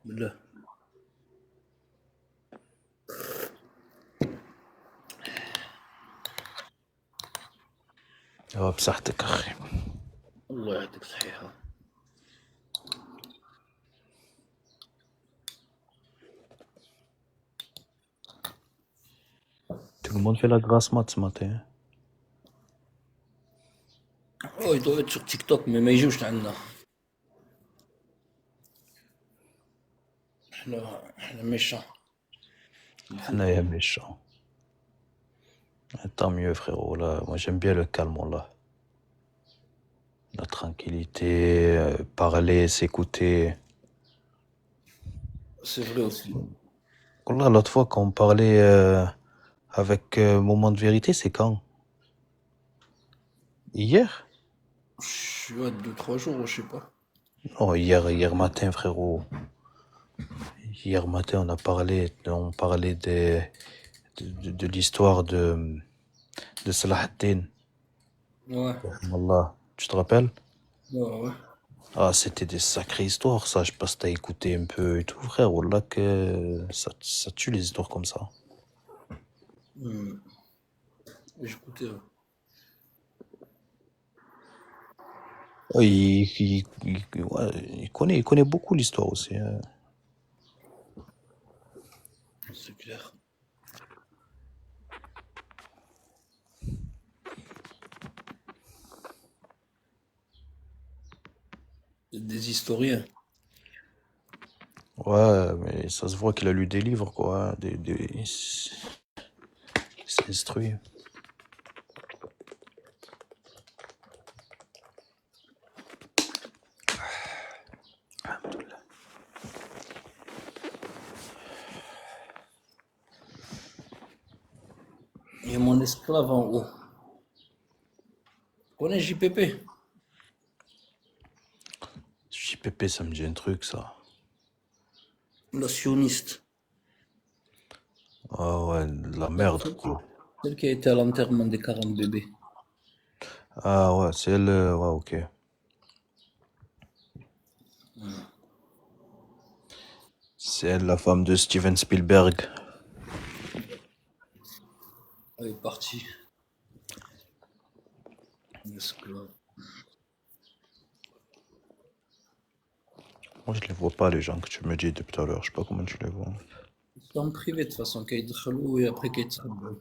بالله. بصحتك أخي. الله يعطيك صحيحة. Tout le monde fait la grasse mat ce matin. Oh, il doit être sur TikTok, mais ما يجوش عندنا. احنا méchants. حنايا méchants. Tant mieux frérot, là. Moi j'aime bien le calme, là. La tranquillité, parler, s'écouter. C'est vrai aussi. Wallah, l'autre fois, quand on parlait avec Moment de Vérité, c'est quand? Hier? Je suis à 2-3 jours, je sais pas. Non, hier matin, frérot. Hier matin, on parlait de l'histoire de Salah ad-Din. Ouais, Wallah, tu te rappelles? ouais, ouais. Ah, c'était des sacrées histoires, ça. Je sais pas si t'as écouté un peu et tout, frère. Wallah, que ça tue les histoires comme ça. Hmm. J'écoutais. Ouais. Ouais, ouais, il connaît beaucoup l'histoire aussi, hein. C'est clair. Des historiens. Ouais, mais ça se voit qu'il a lu des livres, quoi, hein, il s'est instruit. Il y a mon esclave en haut. Tu connais JPP? JPP, ça me dit un truc, ça. La sioniste. Ah ouais, de la merde, quoi. Celle qui a été à l'enterrement des 40 bébés. Ah ouais, c'est elle, ouais, ok. C'est elle, la femme de Steven Spielberg. Elle est partie. L'esclave. Moi, je les vois pas, les gens que tu me dis depuis tout à l'heure. Je sais pas comment tu les vois. C'est en privé de toute façon, Kate Khalou et après Kate Khalou.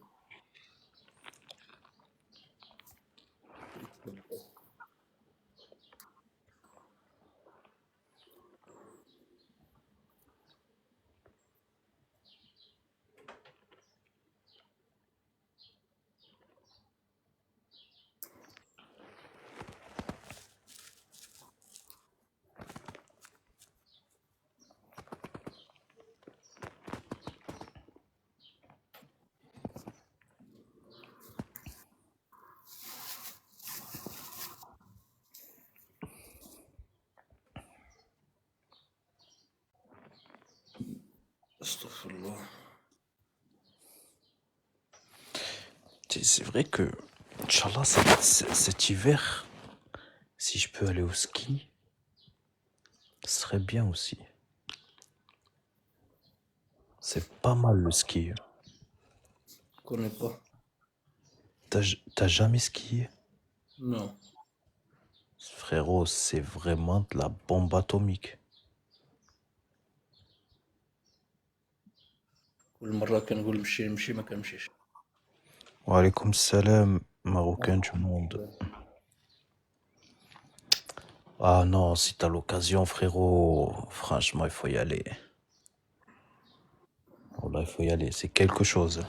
Astaghfirullah. C'est vrai que, Inch'Allah, cet hiver, si je peux aller au ski, ce serait bien aussi. C'est pas mal le ski. Je connais pas. T'as jamais skié? Non. Frérot, c'est vraiment de la bombe atomique. كل مرة كنقول نمشي نمشي ما كنمشيش. Wa alaykoum salam, marocain du monde. Ah non, si t'as l'occasion, frérot, franchement, il faut y aller. Voilà, il faut y aller, c'est quelque chose.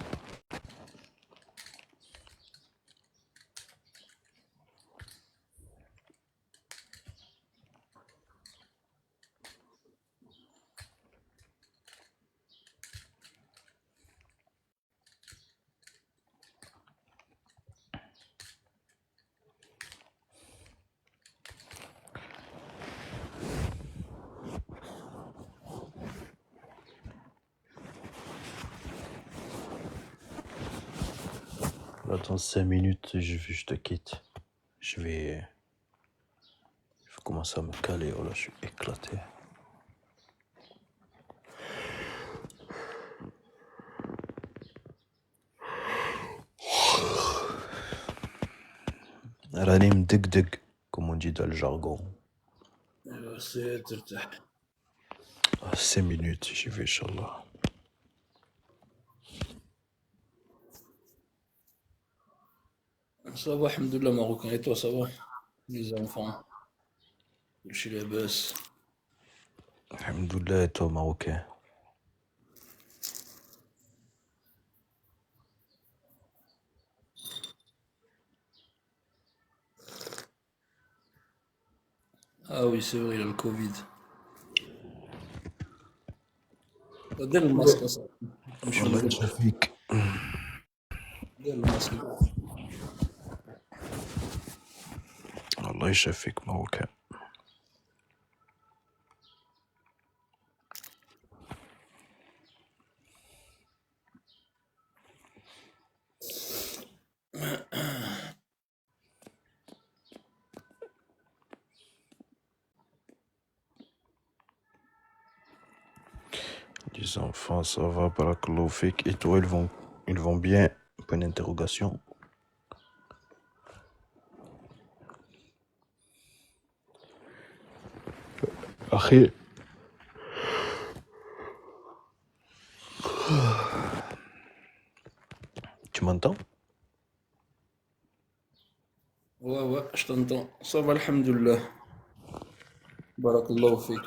Là, dans 5 minutes, je te quitte. Je vais commencer à me caler. Oh là, je suis éclaté. Ranim dig dig, comme on dit dans le jargon. C'est ترتاح. 5 minutes, j'y vais, Inch'Allah. Ça va, alhamdoulilah, marocain. Et toi, ça va? Les enfants. Chez les bus. Alhamdoulilah, et toi, marocain? Ah oui, c'est vrai, il y a le Covid. دير الماسك اصاحبي نمشيو والله نرقدو يشافيك. دير الماسك والله يشافيك ما هو كان. Les enfants, ça va, barakallahu fik. Et toi, ils vont bien? Point d'interrogation. Akhi, tu m'entends? Ouais, je t'entends. Ça va, alhamdoulilah. Barakallahu fik.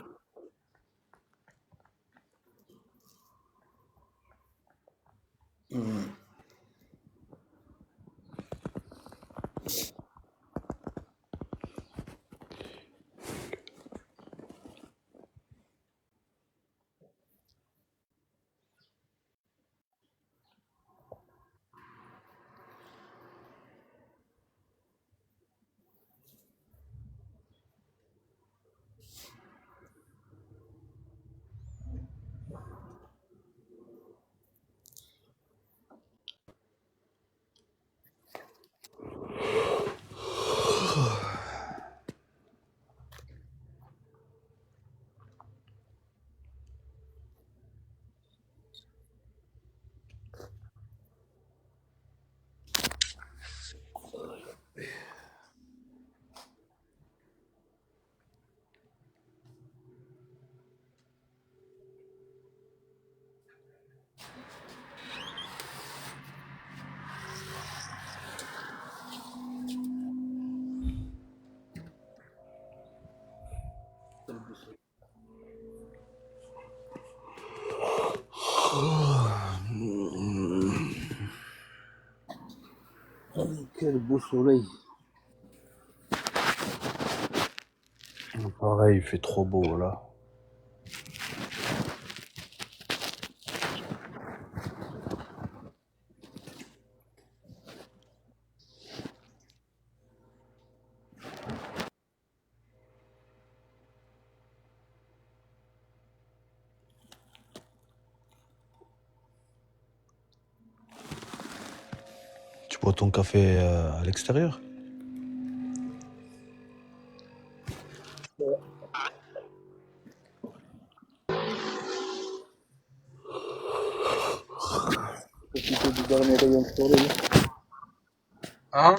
Quel beau soleil. Pareil, il fait trop beau là. Tu bois ton café à l'extérieur? Profiter du dernier rayon de soleil. Hein?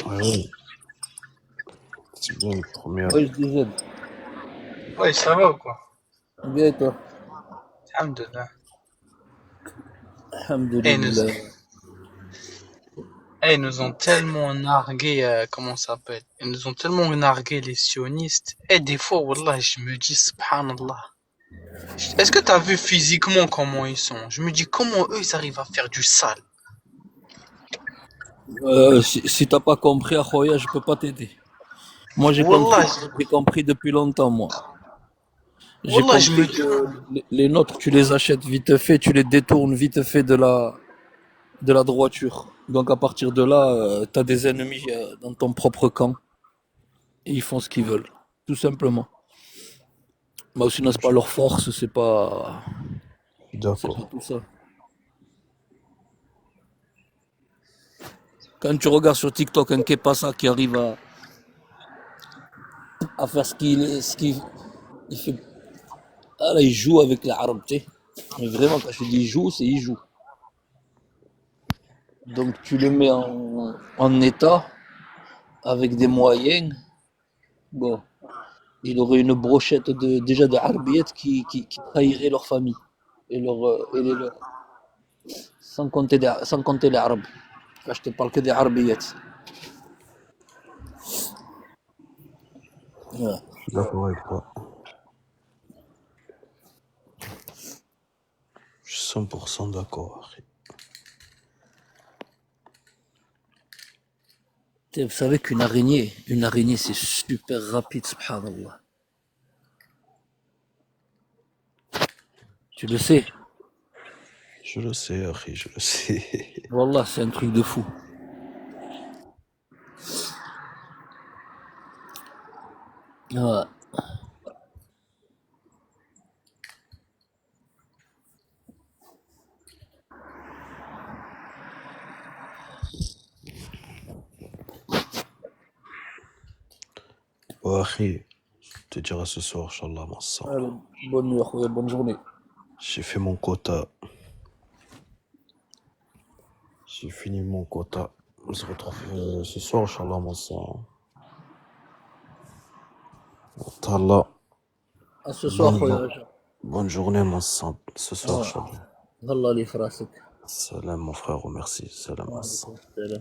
Ouais, c'est bien, trop bien. Ouais, je disais. Ouais, ça va ou quoi? Bien et toi? Alhamdulillah. Eh, ils nous, Alhamdoulilah. ils nous ont tellement nargué, comment ça s'appelle? Ils nous ont tellement nargué les sionistes. Et des fois, wallah, je me dis, subhanallah. Est-ce que t'as vu physiquement comment ils sont? Je me dis, comment eux, ils arrivent à faire du sale? Si t'as pas compris, Akhoya, je peux pas t'aider. Moi, j'ai compris, Wallah, j'ai compris depuis longtemps, moi. J'ai wallah, je me compris dis, que les nôtres, tu les achètes vite fait, tu les détournes vite fait de la droiture. Donc à partir de là, t'as des ennemis dans ton propre camp et ils font ce qu'ils veulent, tout simplement. Mais sinon, c'est pas leur force, c'est pas D'accord. tout ça. Quand tu regardes sur TikTok un Kepasa qui arrive à faire ce qu'il il fait, ah là, il joue avec les Arabes, tu sais. Mais vraiment, quand je dis il joue, c'est il joue. Donc tu le mets en état avec des moyens. Bon, il aurait une brochette déjà de Arbiettes qui trahirait leur famille et les leurs. Sans compter les Arabes. Là, je te parle que des Arbiettes. Ouais. Je suis d'accord avec toi. Je suis 100% d'accord. Vous savez une araignée, c'est super rapide, subhanallah. Tu le sais. Je le sais, Harry, je le sais. Wallah, c'est un truc de fou. Ouais. Oh, Harry, je te dirai ce soir, Inch'Allah, mon sang. Allez, bonne nuit, Akhoya, bonne journée. J'ai fait mon quota. J'ai fini mon quota. On se retrouve ce soir, Inch'Allah, mon sang. Inch'Allah. À ce soir, Akhoya. Bonne journée, mon sang. Ce soir, Inch'Allah. Allah li frasek. Salam, mon frère, merci. Salam, mon sang. Salam.